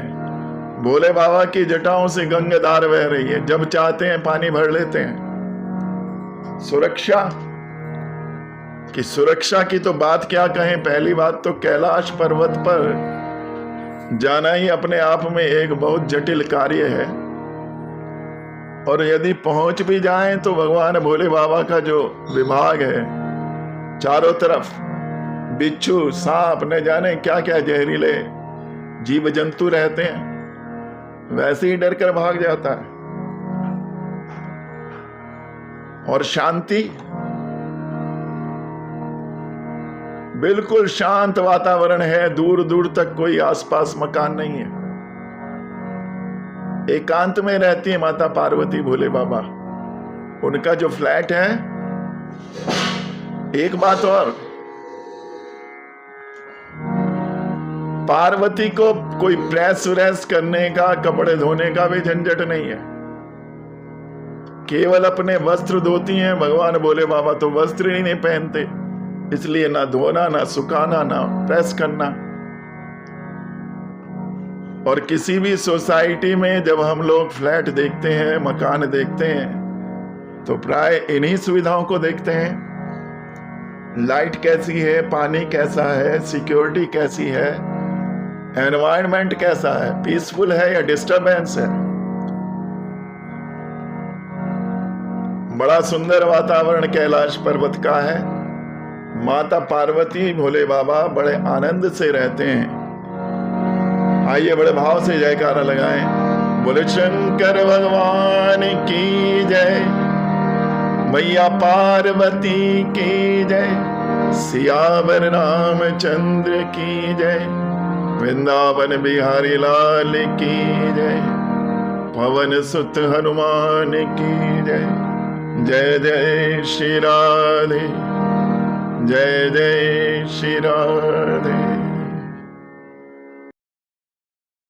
भोले बाबा की जटाओं से गंगाधार बह रही है, जब चाहते हैं पानी भर लेते हैं। सुरक्षा, कि सुरक्षा की तो बात क्या कहें। पहली बात तो कैलाश पर्वत पर जाना ही अपने आप में एक बहुत जटिल कार्य है, और यदि पहुंच भी जाएं तो भगवान भोले बाबा का जो विभाग है, चारों तरफ बिच्छू, सांप, न जाने क्या क्या जहरीले जीव जंतु रहते हैं, वैसे ही डर कर भाग जाता है। और शांति, बिल्कुल शांत वातावरण है, दूर दूर तक कोई आसपास मकान नहीं है। एकांत में रहती है माता पार्वती भोले बाबा। उनका जो फ्लैट है, एक बात और, पार्वती को कोई प्रेस व्रेस करने का, कपड़े धोने का भी झंझट नहीं है। केवल अपने वस्त्र धोती हैं। भगवान भोले बाबा तो वस्त्र ही नहीं पहनते, इसलिए ना धोना, ना सुखाना, ना प्रेस करना। और किसी भी सोसाइटी में जब हम लोग फ्लैट देखते हैं, मकान देखते हैं, तो प्राय इन्हीं सुविधाओं को देखते हैं। लाइट कैसी है, पानी कैसा है, सिक्योरिटी कैसी है, एनवायरनमेंट कैसा है, पीसफुल है या डिस्टरबेंस है। बड़ा सुंदर वातावरण कैलाश पर्वत का है। माता पार्वती भोले बाबा बड़े आनंद से रहते हैं। आइए बड़े भाव से जयकारा लगाएं। बोले शंकर भगवान की जय, मैया पार्वती की जय, सियावर रामचंद्र की जय, वृंदावन बिहारी लाल की जय, पवन सुत हनुमान की जय। जय जय श्री राधे, जय जय श्री राधे।